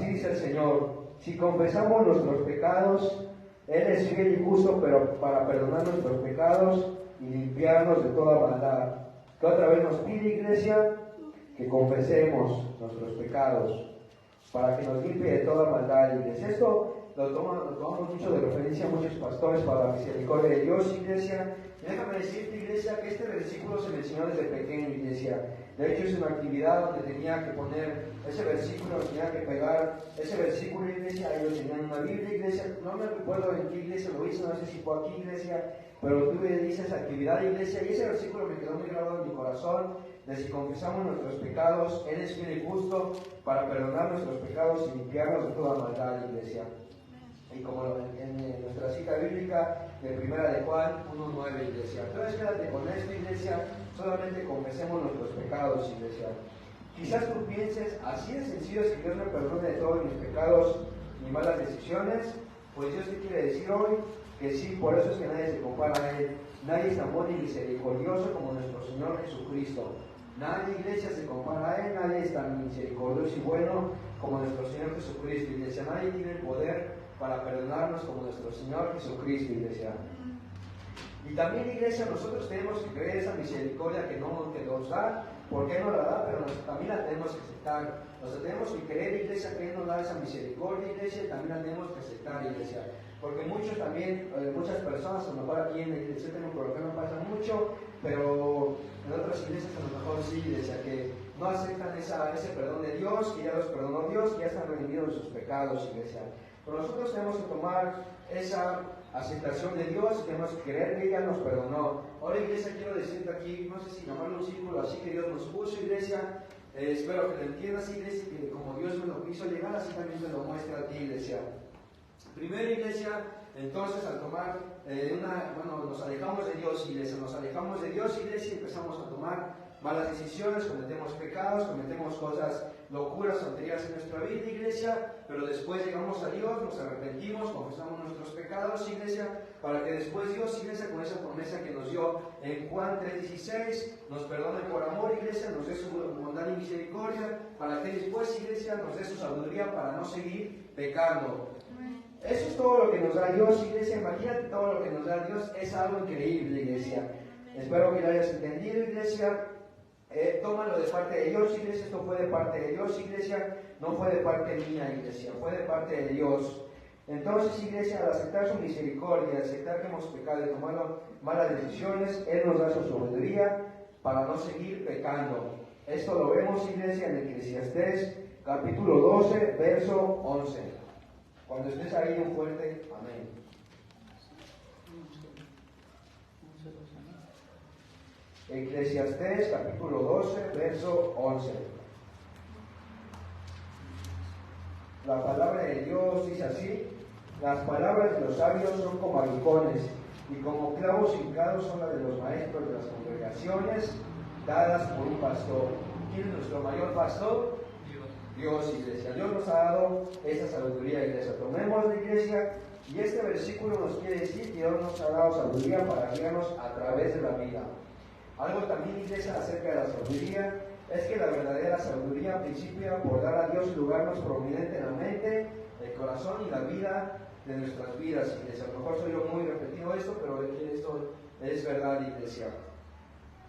dice el Señor: si confesamos nuestros pecados, Él es fiel y justo, pero para perdonar nuestros pecados y limpiarnos de toda maldad. Que otra vez nos pide, iglesia, que confesemos nuestros pecados para que nos limpie de toda maldad, iglesia. Esto lo tomamos mucho de referencia a muchos pastores para la misericordia de Dios, iglesia. Y déjame decirte, iglesia, que este versículo se me enseñó desde pequeño, iglesia. De hecho, es una actividad donde tenía que poner ese versículo, tenía que pegar ese versículo, iglesia. Ellos tenían una Biblia, iglesia. No me recuerdo en qué iglesia lo hice, no sé si fue aquí, iglesia, pero hice esa actividad, iglesia, y ese versículo me quedó muy grabado en mi corazón, de si confesamos nuestros pecados, Él es fiel y justo para perdonar nuestros pecados y limpiarnos de toda maldad, iglesia. Y como en nuestra cita bíblica de 1 de Juan 1:9, iglesia. Entonces quédate con esto, iglesia, solamente confesemos nuestros pecados, iglesia. Quizás tú pienses, así de sencillo es que Dios me perdone de todos mis pecados y malas decisiones. Pues Dios te quiere decir hoy que sí, por eso es que nadie se compara a Él. Nadie es tan bueno y misericordioso como nuestro Señor Jesucristo. Nadie, iglesia, se compara a Él, nadie es tan misericordioso y bueno como nuestro Señor Jesucristo, iglesia. Nadie tiene el poder para perdonarnos como nuestro Señor Jesucristo, iglesia. Y también, iglesia, nosotros tenemos que creer esa misericordia que nos da. ¿Por qué no la da? Pero también la tenemos que aceptar. Nosotros tenemos que creer, iglesia, que Él nos da esa misericordia, iglesia, y también la tenemos que aceptar, iglesia. Porque muchas personas, a lo mejor aquí en la iglesia por lo que no pasa mucho, pero en otras iglesias a lo mejor sí, iglesia, que no aceptan ese perdón de Dios, que ya los perdonó Dios, que ya están redimidos de sus pecados, iglesia. Pero nosotros tenemos que tomar esa aceptación de Dios, tenemos que creer que ella nos perdonó. Ahora, iglesia, quiero decirte aquí, no sé si llamarlo un círculo así que Dios nos puso, iglesia. Espero que lo entiendas, iglesia, que como Dios me lo quiso llegar, así también me lo muestra a ti, iglesia. Primero, iglesia, entonces al tomar nos alejamos de Dios, iglesia, y empezamos a tomar malas decisiones, cometemos pecados, cometemos cosas, locuras, tonterías en nuestra vida, iglesia, pero después llegamos a Dios, nos arrepentimos, confesamos nuestros pecados, iglesia, para que después Dios, iglesia, con esa promesa que nos dio en Juan 3:16, nos perdone por amor, iglesia, nos dé su bondad y misericordia, para que después, iglesia, nos dé su sabiduría para no seguir pecando. Eso es todo lo que nos da Dios, iglesia. Imagínate todo lo que nos da Dios, es algo increíble, iglesia. Espero que lo hayas entendido, iglesia. Tómalo de parte de Dios, iglesia. Esto fue de parte de Dios, iglesia. No fue de parte mía, iglesia. Fue de parte de Dios. Entonces, iglesia, al aceptar su misericordia, aceptar que hemos pecado y tomado malas decisiones, Él nos da su sabiduría para no seguir pecando. Esto lo vemos, iglesia, en Eclesiastés, capítulo 12, verso 11. Cuando estés ahí, un fuerte amén. Eclesiastés, capítulo 12, verso 11. La palabra de Dios dice así: las palabras de los sabios son como aguijones, y como clavos hincados son las de los maestros de las congregaciones, dadas por un pastor. ¿Quién es nuestro mayor pastor? Dios, iglesia. Dios nos ha dado esa sabiduría, iglesia. Tomemos la iglesia, y este versículo nos quiere decir que Dios nos ha dado sabiduría para guiarnos a través de la vida. Algo también, iglesia, acerca de la sabiduría, es que la verdadera sabiduría al principio era por dar a Dios el lugar más prominente en la mente, el corazón y la vida de nuestras vidas, iglesia. A lo mejor soy yo muy repetido esto, pero esto es verdad, iglesia.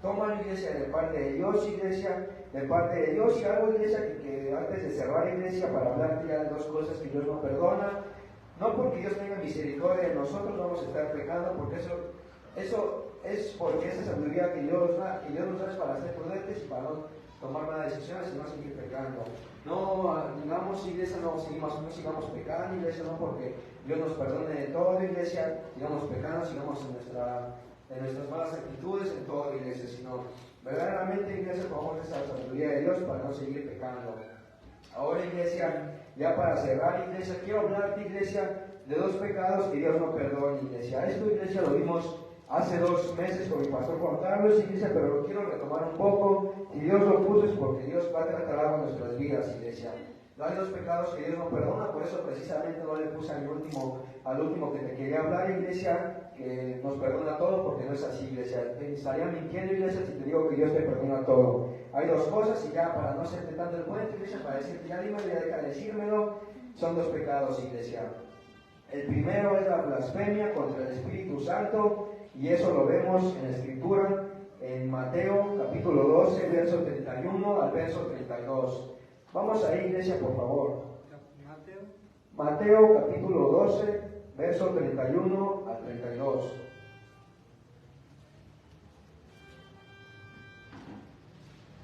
Toma la iglesia de parte de Dios, iglesia, de parte de Dios. Y algo, iglesia, que antes de cerrar, iglesia, para hablarte ya de dos cosas que Dios no perdona. No porque Dios tenga misericordia de nosotros vamos a estar pecando, porque eso es porque esa sabiduría que Dios nos da es para ser prudentes y para tomar malas decisiones y no seguir pecando. No, digamos, iglesia, no sigamos pecando, iglesia, no, porque Dios nos perdone de todo, iglesia, sigamos pecando, sigamos en nuestras malas actitudes en toda iglesia, sino verdaderamente, iglesia, pongamos esa sabiduría de Dios para no seguir pecando. Ahora, iglesia, ya para cerrar, iglesia, quiero hablarte, iglesia, de 2 pecados que Dios no perdona, iglesia. Esto, iglesia, lo vimos hace 2 meses con mi pastor Juan Carlos, iglesia, pero lo quiero retomar un poco. Si Dios lo puso es porque Dios va a tratar algo en nuestras vidas, iglesia. No hay 2 pecados que Dios no perdona, por eso precisamente no le puse al último que te quería hablar, iglesia, que nos perdona todo, porque no es así, iglesia. Te estaría mintiendo, iglesia, si te digo que Dios te perdona todo. Hay 2 cosas, y ya para no hacerte tanto el cuento, iglesia, para decirte, ya dímelo, ya deja de decírmelo, son 2 pecados, iglesia. El primero es la blasfemia contra el Espíritu Santo, y eso lo vemos en la Escritura, en Mateo capítulo 12, verso 31 al verso 32. Vamos ahí, iglesia, por favor. Mateo capítulo 12, verso 31 al 32.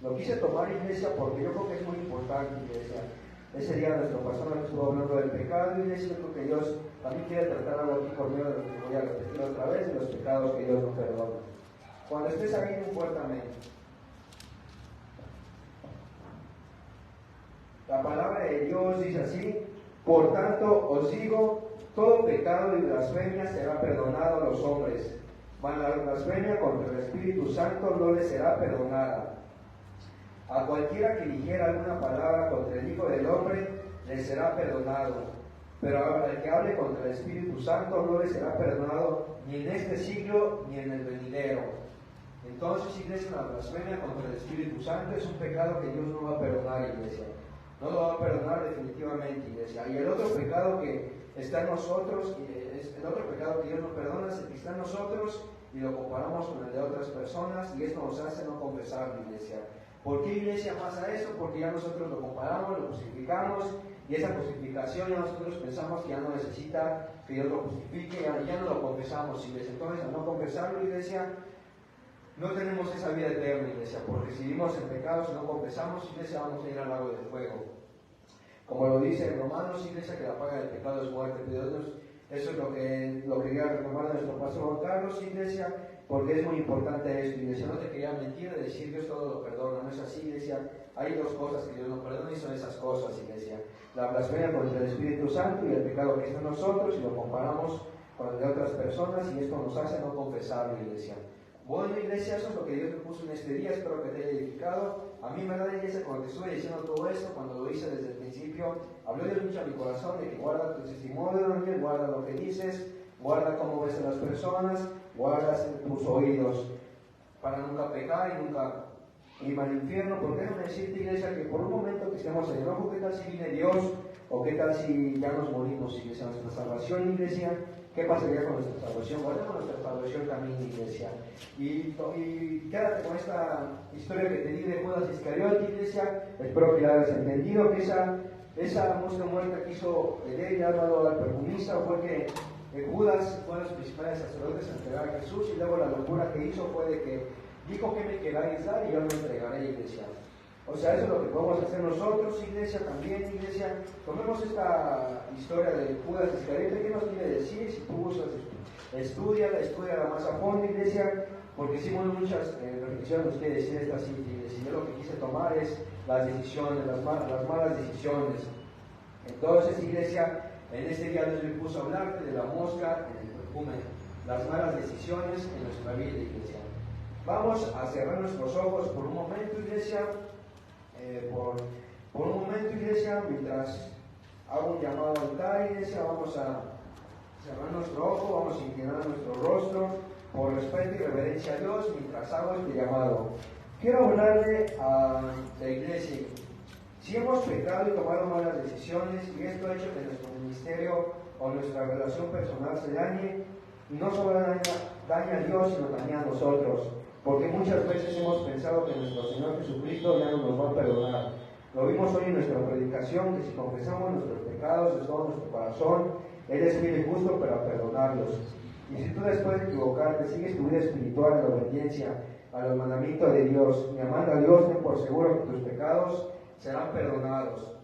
Lo quise tomar, iglesia, porque yo creo que es muy importante, iglesia. Ese día nuestro pastor nos estuvo hablando del pecado, iglesia. Yo creo que Dios también quiere tratar algo aquí por medio de lo que voy a repetir otra vez, de los pecados que Dios no perdona. Cuando estés ahí, no importa. La palabra de Dios dice así: por tanto os digo, todo pecado y blasfemia será perdonado a los hombres, mas la blasfemia contra el Espíritu Santo no le será perdonada. A cualquiera que dijera alguna palabra contra el Hijo del Hombre le será perdonado, pero al que hable contra el Espíritu Santo no le será perdonado ni en este siglo ni en el venidero. Entonces, iglesia, la blasfemia contra el Espíritu Santo es un pecado que Dios no va a perdonar, iglesia. No lo va a perdonar definitivamente, iglesia. Y el otro pecado que está en nosotros, el otro pecado que Dios no perdona es el que está en nosotros y lo comparamos con el de otras personas, y esto nos hace no confesarlo, iglesia. ¿Por qué, iglesia, pasa eso? Porque ya nosotros lo comparamos, lo justificamos, y esa justificación ya nosotros pensamos que ya no necesita que Dios lo justifique, ya no lo confesamos, iglesia. Entonces, al no confesarlo, iglesia, no tenemos esa vida eterna, iglesia, porque si vivimos en pecados y no confesamos, iglesia, vamos a ir al lago del fuego. Como lo dice en Romanos, iglesia, que la paga del pecado es muerte. Pero eso es lo que quería retomar de nuestro pastor Juan Carlos, iglesia, porque es muy importante esto, iglesia. No te quería mentir de decir Dios todo lo perdona, no es así, iglesia. Hay 2 cosas que Dios no perdona y son esas cosas, iglesia: la blasfemia contra el Espíritu Santo y el pecado que está en nosotros, y lo comparamos con el de otras personas, y esto nos hace no confesarlo, iglesia. Bueno, iglesia, eso es lo que Dios me puso en este día. Espero que te haya edificado. A mí me da, iglesia, cuando te estuve diciendo todo esto, cuando lo hice desde el principio, habló Dios mucho a mi corazón de que guarda tu testimonio, Daniel, guarda lo que dices, guarda cómo ves a las personas, guarda tus oídos, para nunca pecar y nunca ir al infierno. Porque déjame decirte, iglesia, que por un momento que estemos en enojo, ¿qué tal si viene Dios? ¿O qué tal si ya nos morimos, iglesia? Nuestra salvación, iglesia, ¿qué pasaría con nuestra salvación? Guardemos nuestra salvación también, iglesia. Y quédate con esta historia que te di de Judas Iscariote, iglesia. Espero que la hayas entendido, que esa mosca muerta que hizo el llamado al perfumista fue que Judas fue a los principales sacerdotes a entregar a Jesús, y luego la locura que hizo fue de que dijo que me queráis dar y yo me entregaré, iglesia. O sea, eso es lo que podemos hacer nosotros, iglesia, también, iglesia. Tomemos esta historia de Judas Iscariote. ¿Qué nos quiere decir? Si tú gustas, estudiala más a fondo, iglesia, porque hicimos muchas reflexiones. Nos quiere decir esta cita, iglesia. Yo lo que quise tomar es las decisiones, las malas decisiones. Entonces, iglesia, en este día Dios me puso a hablarte de la mosca en el perfume, las malas decisiones en nuestra vida, iglesia. Vamos a cerrar nuestros ojos por un momento, iglesia. Por un momento, iglesia, mientras hago un llamado al altar, iglesia, vamos a cerrar nuestro ojo, vamos a inclinar nuestro rostro por respeto y reverencia a Dios mientras hago este llamado. Quiero hablarle a la iglesia. Si hemos pecado y tomado malas decisiones, y esto ha hecho que nuestro ministerio o nuestra relación personal se dañe, y no solo daña a Dios, sino también a nosotros. Porque muchas veces hemos pensado que nuestro Señor Jesucristo ya no nos va a perdonar. Lo vimos hoy en nuestra predicación, que si confesamos nuestros pecados de todo nuestro corazón, Él es fiel y justo para perdonarlos. Y si tú después de equivocarte sigues tu vida espiritual en la obediencia, a los mandamientos de Dios, y amando a Dios, ten por seguro que tus pecados serán perdonados.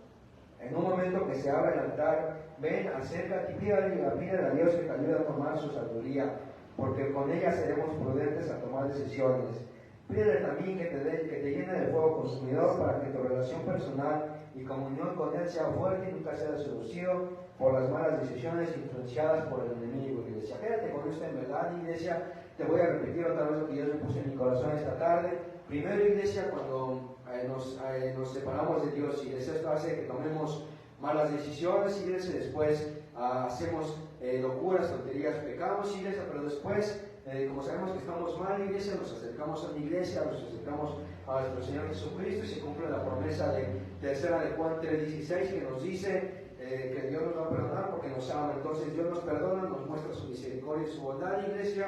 En un momento que se abra el altar, ven, acércate y pídele a Dios que te ayude a tomar su sabiduría, porque con ella seremos prudentes a tomar decisiones. Pídele también que te llene de fuego consumidor para que tu relación personal y comunión con Él sea fuerte y nunca sea seducido por las malas decisiones influenciadas por el enemigo. Iglesia, quédate con esto en verdad, iglesia. Te voy a repetir otra vez lo que Dios me puso en mi corazón esta tarde. Primero, iglesia, cuando nos separamos de Dios, iglesia, esto hace que tomemos malas decisiones, iglesia, después hacemos locuras, tonterías, pecamos, iglesia, pero después, como sabemos que estamos mal, iglesia, nos acercamos a la iglesia, nos acercamos a nuestro Señor Jesucristo y se cumple la promesa de tercera de Juan 3:16 que nos dice que Dios nos va a perdonar porque nos ama. Entonces Dios nos perdona, nos muestra su misericordia y su bondad, iglesia,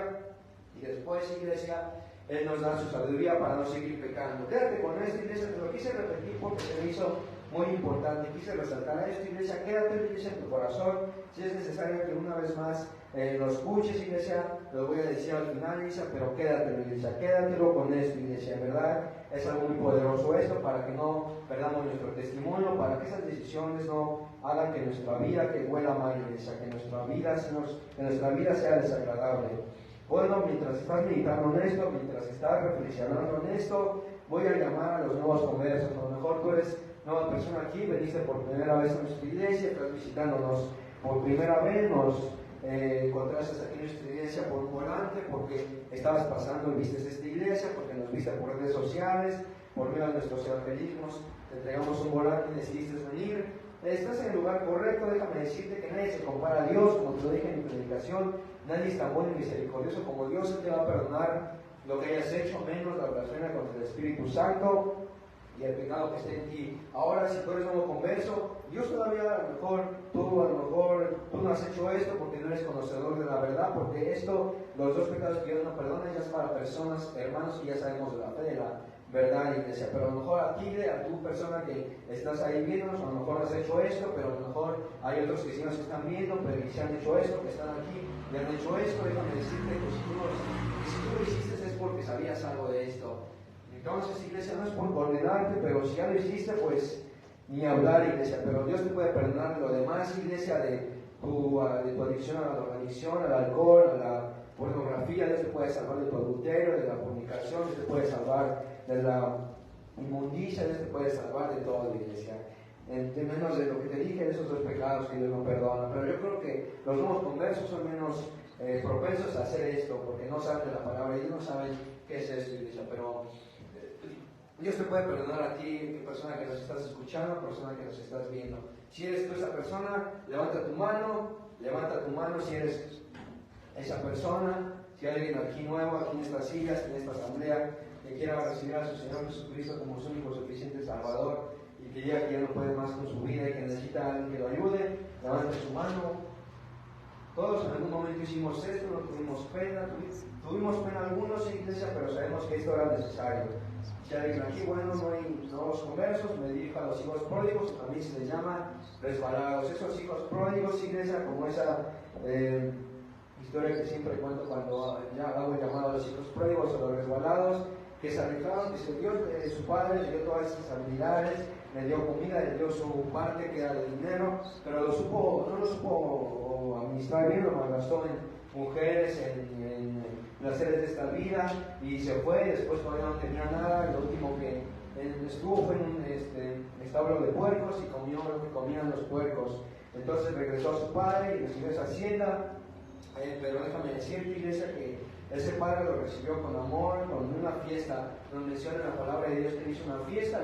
y después, iglesia, Él nos da su sabiduría para no seguir pecando. Quédate con esto, iglesia, te lo quise repetir porque se me hizo muy importante. Quise resaltar esto, iglesia. Quédate, iglesia, en tu corazón. Si es necesario que una vez más lo escuches, iglesia, lo voy a decir al final, iglesia, pero quédatelo, iglesia. Quédatelo con esto, iglesia. En verdad, es algo muy poderoso esto para que no perdamos nuestro testimonio, para que esas decisiones no hagan que nuestra vida que huela mal, iglesia, que nuestra vida sea desagradable. Bueno, mientras estás meditando en esto, mientras estás reflexionando en esto, voy a llamar a los nuevos conversos. A lo mejor tú eres nueva persona aquí, veniste por primera vez a nuestra iglesia, estás visitándonos por primera vez, nos encontraste aquí en nuestra iglesia por un volante, porque estabas pasando y viste esta iglesia, porque nos viste por redes sociales, por medio de nuestros evangelismos, te entregamos un volante y decidiste venir. Estás en el lugar correcto. Déjame decirte que nadie se compara a Dios, como te lo dije en mi predicación. Nadie es tan bueno y misericordioso como Dios. Él te va a perdonar lo que hayas hecho, menos la blasfemia contra el Espíritu Santo y el pecado que esté en ti. Ahora, si tú eres nuevo converso, Dios todavía a lo mejor tú no has hecho esto porque no eres conocedor de la verdad, porque los dos pecados que Dios no perdona ya es para personas, hermanos, que ya sabemos de la fe, de la verdad, iglesia. Pero a lo mejor a ti, a tu persona que estás ahí viéndonos, a lo mejor has hecho esto, pero a lo mejor hay otros que sí nos están viendo, pero que se han hecho esto, que están aquí y han hecho esto. Déjame decirte que si tú lo hiciste es porque sabías algo de esto. Entonces, iglesia, no es por condenarte, pero si ya lo hiciste, pues ni hablar, iglesia. Pero Dios te puede perdonar lo demás, iglesia, de tu adicción a la drogadicción, al alcohol, a la pornografía. Dios te puede salvar de tu adulterio, de la fornicación. Dios te puede salvar de la inmundicia. Dios te puede salvar de todo, iglesia. De menos de lo que te dije, de esos dos pecados que Dios no perdona. Pero yo creo que los nuevos conversos son menos propensos a hacer esto, porque no saben de la palabra y no saben qué es esto, iglesia. Pero Dios te puede perdonar a ti, persona que nos estás escuchando, persona que nos estás viendo. Si eres tú esa persona, levanta tu mano si eres esa persona. Si hay alguien aquí nuevo, aquí en estas sillas, en esta asamblea, que quiera recibir a su Señor Jesucristo como su único suficiente Salvador y que diga que ya no puede más con su vida y que necesita a alguien que lo ayude, levante su mano. Todos en algún momento hicimos esto, no tuvimos pena algunos, iglesia, pero sabemos que esto era necesario. Si alguien aquí, bueno, no hay nuevos conversos, me dirijo a los hijos pródigos, también se les llama resbalados. Esos hijos pródigos, iglesia, como esa historia que siempre cuento cuando ya hago el llamado a los hijos pródigos o los resbalados, que se alejaron, que Dios, su padre le dio todas esas habilidades, le dio comida, le dio su parte que era de dinero, pero no lo supo administrar bien, lo malgastó en mujeres, en placeres de esta vida, y se fue. Después todavía no tenía nada. Lo último que estuvo fue en un establo de puercos y comió lo que comían los puercos. Entonces regresó a su padre y recibió esa hacienda. Pero déjame decirte, iglesia, que ese padre lo recibió con amor, con una fiesta. Nos menciona en la palabra de Dios que hizo una fiesta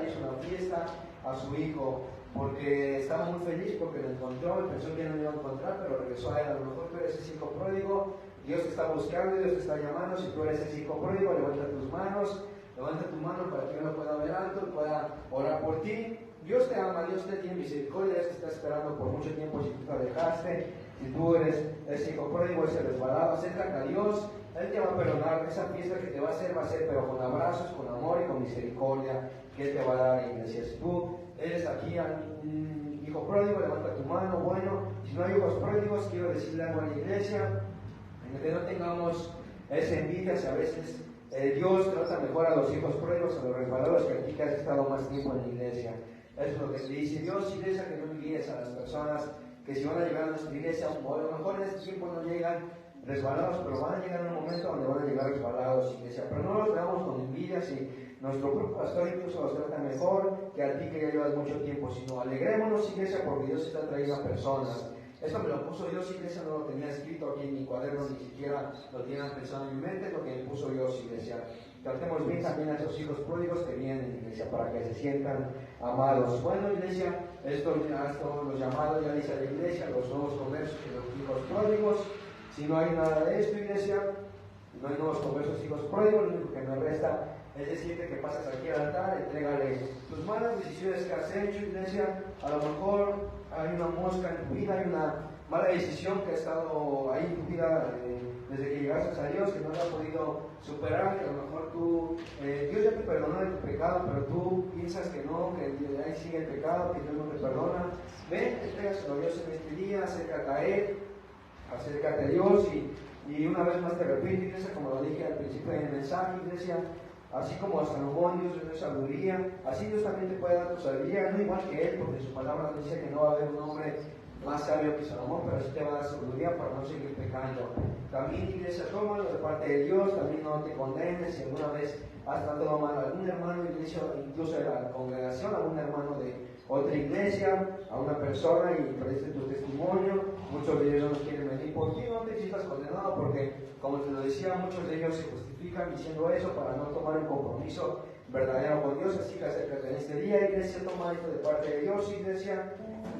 a su hijo, porque estaba muy feliz porque lo encontró. Pensó que no lo iba a encontrar, pero regresó a él. A lo mejor tú eres ese hijo pródigo. Dios te está buscando, Dios te está llamando. Si tú eres ese hijo pródigo, levanta tu mano para que yo lo pueda ver alto y pueda orar por ti. Dios te ama, Dios te tiene misericordia, Dios te está esperando por mucho tiempo. Si tú te alejaste, si tú eres ese hijo pródigo, ese resbalado, acércate a Dios. Él te va a perdonar. Esa fiesta que te va a hacer, pero con abrazos, con amor y con misericordia que Él te va a dar, iglesia. Si tú eres aquí hijo pródigo, levanta tu mano. Bueno, si no hay hijos pródigos, quiero decirle algo a la iglesia, en que no tengamos esa envidia si a veces Dios trata mejor a los hijos pródigos, a los resbalados, que a ti que has estado más tiempo en la iglesia. Eso es lo que te dice Dios, iglesia, que no envíes a las personas que si van a llegar a nuestra iglesia, o a lo mejor en este tiempo no llegan resbalados, pero van a llegar en un momento donde van a llegar resbalados, iglesia. Pero no los veamos con envidia si nuestro propio pastor incluso los trata mejor que a ti que ya llevas mucho tiempo, sino alegrémonos, iglesia, porque Dios está trayendo a personas. Esto me lo puso Dios, iglesia, no lo tenía escrito aquí en mi cuaderno, ni siquiera lo tenían pensado en mi mente, lo que me puso Dios, iglesia. Tratemos bien también a esos hijos pródigos que vienen, iglesia, para que se sientan amados. Bueno, iglesia, esto los llamados ya dice la iglesia, los nuevos conversos y los hijos pródigos. Si no hay nada de esto, iglesia, no hay nuevos conversos, hijos pródigos, lo único que me resta es decirte que pases aquí al altar, entrégale tus malas decisiones que has hecho, iglesia. A lo mejor hay una mosca en tu vida, hay una mala decisión que ha estado ahí en tu vida desde que llegaste a Dios, que no has podido superar, que a lo mejor tú, Dios ya te perdonó de tu pecado, pero tú piensas que no, que ahí sigue el pecado, que Dios no te perdona. Ven, entrégaselo a Dios en este día, acércate a Él, acércate a Dios y una vez más te repito, iglesia, como lo dije al principio del mensaje, iglesia, así como a Salomón Dios dio sabiduría, así Dios también te puede dar tu sabiduría, no igual que Él, porque su palabra dice que no va a haber un hombre más sabio que Salomón, pero sí te va a dar sabiduría para no seguir pecando. También, iglesia, tómalo de parte de Dios, también no te condenes si alguna vez has tratado mal a algún hermano, iglesia, incluso de la congregación, a algún hermano de otra iglesia, a una persona y preste tu testimonio. Muchos de ellos no quieren venir por ti, no te sientas condenado, porque como te lo decía, muchos de ellos se justifican diciendo eso para no tomar un compromiso verdadero con Dios. Así que acércate en este día, iglesia, toma esto de parte de Dios, iglesia,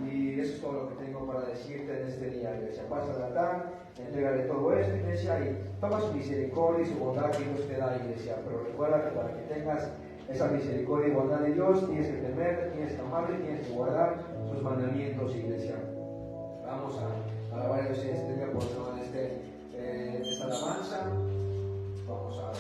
y eso es todo lo que tengo para decirte en este día, iglesia. Pasa al altar, entrégale todo esto, iglesia, y toma su misericordia y su bondad que Dios te da, iglesia. Pero recuerda que para que tengas esa misericordia y bondad de Dios, tienes que temerle, tienes que amarle, tienes que guardar sus mandamientos, iglesia. Vamos a alabar a Dios en este día por toda esta alabanza. Vamos a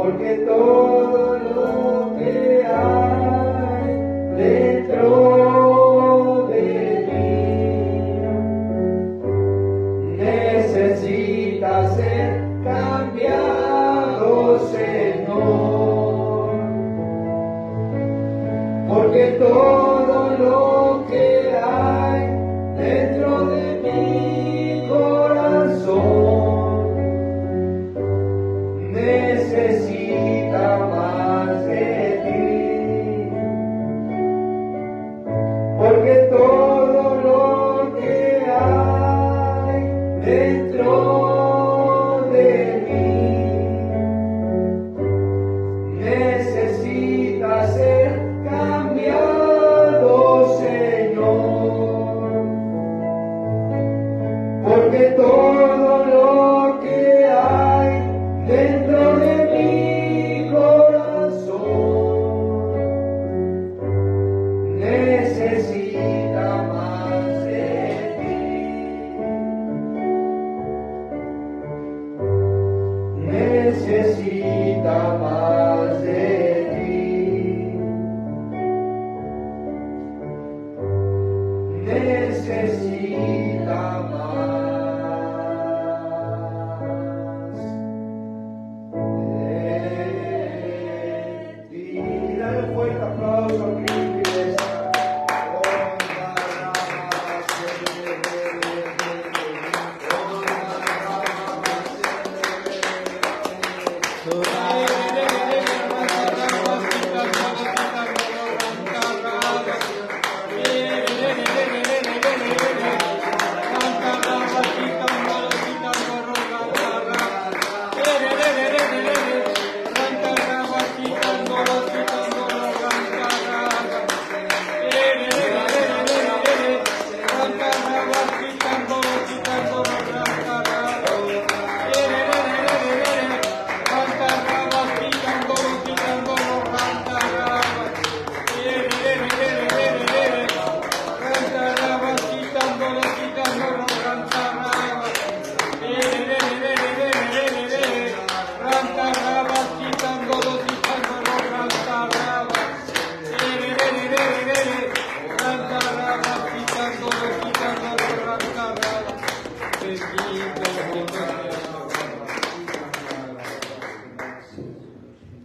porque todo lo que hay dentro de mí necesita ser cambiado, Señor, porque todo lo que hay dentro de mi corazón necesita más de ti, porque todo lo que hay dentro de mí necesita ser cambiado, Señor, porque todo lo que hay dentro de mi corazón necesita más de ti, necesita más de ti, necesita más de ti. Dale un fuerte aplauso a Cristo, iglesia.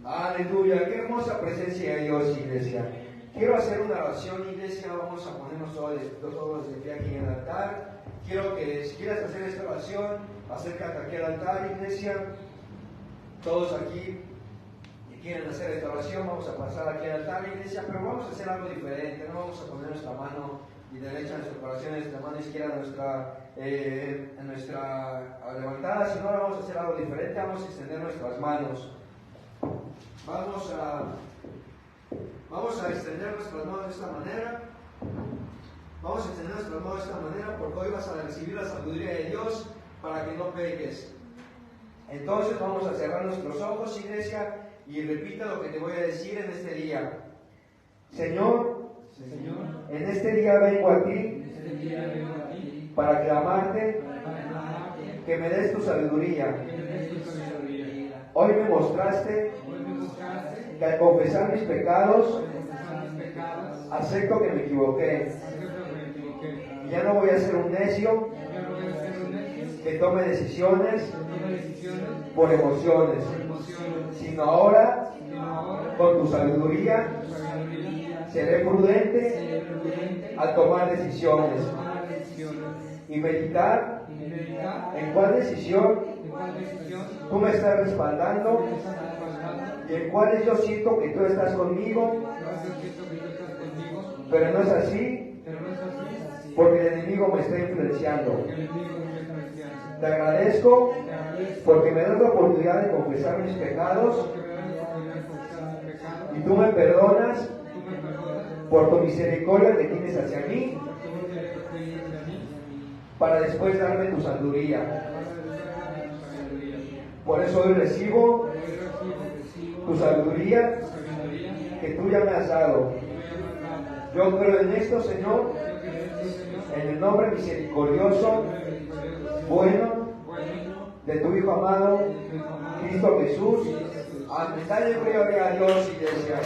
Aleluya, qué hermosa presencia de Dios, iglesia. Quiero hacer una oración, iglesia. Vamos a ponernos todos de pie aquí en el altar. Quiero que, si quieres hacer esta oración, acércate aquí al altar, iglesia. Todos aquí que quieren hacer esta oración, vamos a pasar aquí al altar, iglesia. Pero vamos a hacer algo diferente. No vamos a poner nuestra mano derecha en nuestro corazón, nuestra mano izquierda en nuestra levantada, sino vamos a hacer algo diferente. Vamos a extender nuestras manos. Vamos a extender nuestras manos de esta manera. Vamos a extender nuestras manos de esta manera porque hoy vas a recibir la sabiduría de Dios para que no peques. Entonces vamos a cerrar nuestros ojos, iglesia, y repita lo que te voy a decir en este día. Señor, en este día vengo a ti para clamarte que me des tu sabiduría. Hoy me mostraste que al confesar mis pecados, acepto que me equivoqué. Ya no voy a ser un necio que tome decisiones por emociones, sino ahora, con tu sabiduría, seré prudente al tomar decisiones y meditar en cuál decisión tú me estás respaldando y en cuáles yo siento que tú estás conmigo, pero no es así porque el enemigo me está influenciando. Te agradezco porque me das la oportunidad de confesar mis pecados y tú me perdonas por tu misericordia que tienes hacia mí para después darme tu sabiduría. Por eso hoy recibo tu sabiduría que tú ya me has dado. Yo creo en esto, Señor, en el nombre misericordioso, bueno, de tu Hijo amado, Cristo Jesús. Amén. Dale gloria a Dios, iglesia.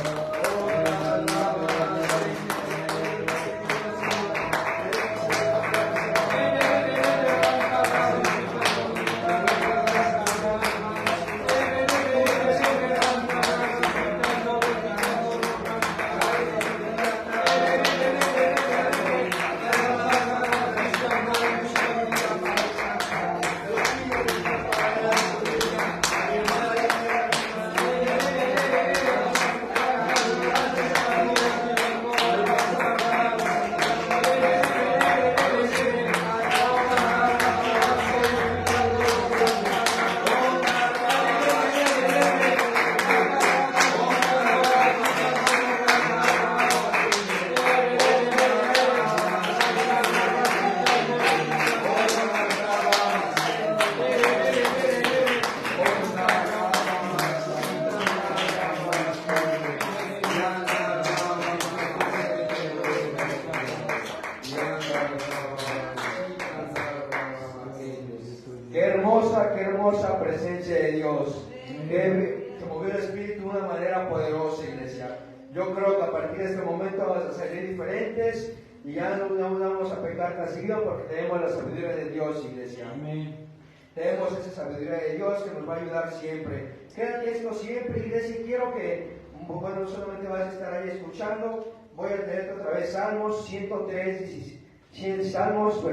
Qué hermosa presencia de Dios. Que movió el Espíritu de una manera poderosa, iglesia. Yo creo que a partir de este momento vamos a salir diferentes y ya no vamos a pecar tan seguido porque tenemos la sabiduría de Dios, iglesia. Amén. Tenemos esa sabiduría de Dios que nos va a ayudar siempre. Quédate esto siempre, iglesia. Quiero que, bueno, no solamente vas a estar ahí escuchando, voy a leerte otra vez Salmos 103, Salmos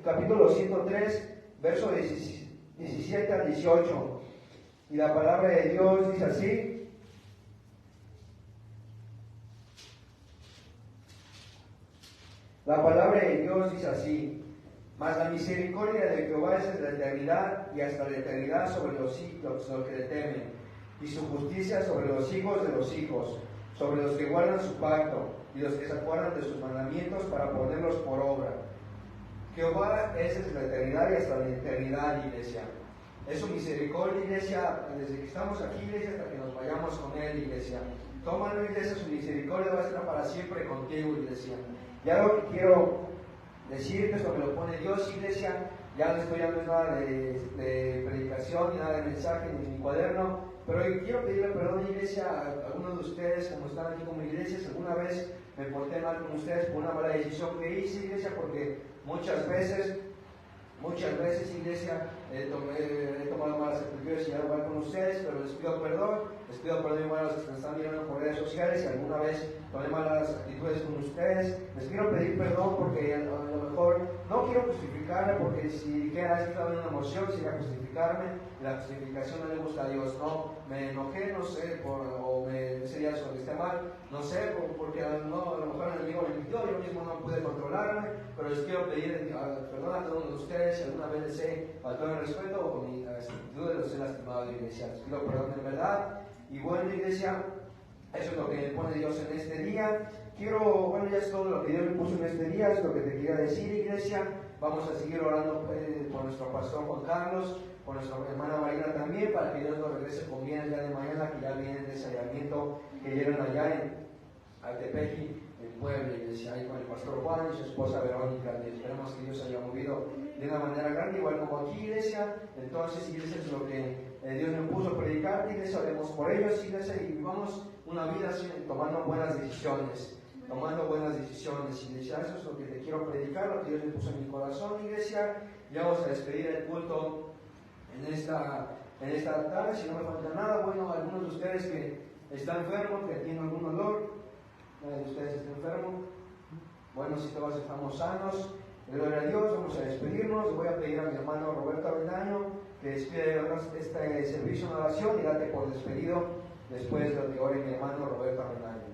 capítulo 103, verso 17 al 18. Y la palabra de Dios dice así: la palabra de Dios dice así: mas la misericordia de Jehová es desde la eternidad y hasta la eternidad sobre los que le temen, y su justicia sobre los hijos de los hijos, sobre los que guardan su pacto y los que se acuerdan de sus mandamientos para ponerlos por obra. Jehová es desde la eternidad y hasta la eternidad, iglesia. Es su misericordia, iglesia, desde que estamos aquí, iglesia, hasta que nos vayamos con Él, iglesia. Tómalo, iglesia, su misericordia va a estar para siempre contigo, iglesia. Ya lo que quiero decirte es lo que lo pone Dios, iglesia. Ya no estoy hablando nada de predicación, ni nada de mensaje, ni mi cuaderno, pero quiero pedirle perdón, iglesia, a algunos de ustedes, como están aquí como iglesia, si alguna vez me porté mal con ustedes por una mala decisión que hice, iglesia, porque muchas veces, iglesia, he tomado malas actitudes y algo mal con ustedes, pero les pido perdón igual a los que me están mirando por redes sociales, si alguna vez tomé malas actitudes con ustedes, les quiero pedir perdón porque a lo mejor no quiero justificarme, porque si dijera estaba en una emoción sería justificarme, y la justificación no le gusta a Dios, no, me enojé, no sé, o me sería eso que esté mal, no sé, porque a lo mejor el enemigo me mintió, yo mismo no pude controlarme, pero les quiero pedir perdón a todos ustedes si alguna vez les he faltado el respeto o mi actitud los he lastimado, iglesia. Les pido perdón en verdad. Y bueno, iglesia, eso es lo que me pone Dios en este día. Ya es todo lo que Dios me puso en este día, es lo que te quería decir, iglesia. Vamos a seguir orando por nuestro pastor Juan Carlos, por nuestra hermana Marina también, para que Dios nos regrese con bien el día de mañana, que ya viene de ese hallamiento que dieron allá en Altepeji, en Puebla, iglesia, ahí con el pastor Juan y su esposa Verónica. Y esperemos que Dios haya movido de una manera grande, igual como aquí, iglesia. Entonces, iglesia, es lo que Dios me puso a predicar, iglesia, oremos por ellos, iglesia, y vivamos una vida así, tomando buenas decisiones, iglesia. Eso es lo que te quiero predicar, lo que Dios me puso en mi corazón, iglesia. Y vamos a despedir el culto en esta tarde, si no me falta nada. Bueno, algunos de ustedes que están enfermos, que tienen algún dolor, nadie de ustedes está enfermo. Bueno, si todos estamos sanos, gloria a Dios. Vamos a despedirnos. Voy a pedir a mi hermano Roberto Avendaño que despide este servicio de oración y date por despedido después de lo que ore mi hermano Roberto Avendaño.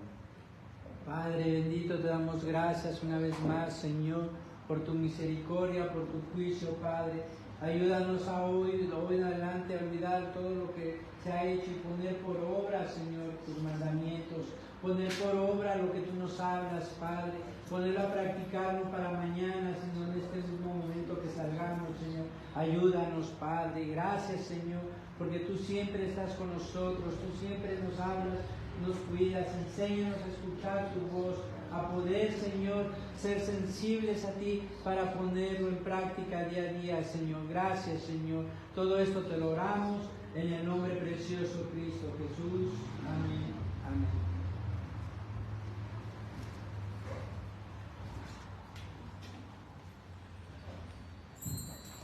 Padre bendito, te damos gracias una vez más, Señor, por tu misericordia, por tu juicio, Padre. Ayúdanos a hoy en adelante a olvidar todo lo que se ha hecho y poner por obra, Señor, tus mandamientos. Poner por obra lo que tú nos hablas, Padre. Ponerlo a practicarlo para mañana, Señor, en este mismo momento que salgamos, Señor. Ayúdanos, Padre. Gracias, Señor, porque tú siempre estás con nosotros. Tú siempre nos hablas, nos cuidas. Enséñanos a escuchar tu voz. a poder, Señor, ser sensibles a ti para ponerlo en práctica día a día, Señor. Gracias, Señor. Todo esto te lo oramos en el nombre precioso de Cristo Jesús. Amén. Amén.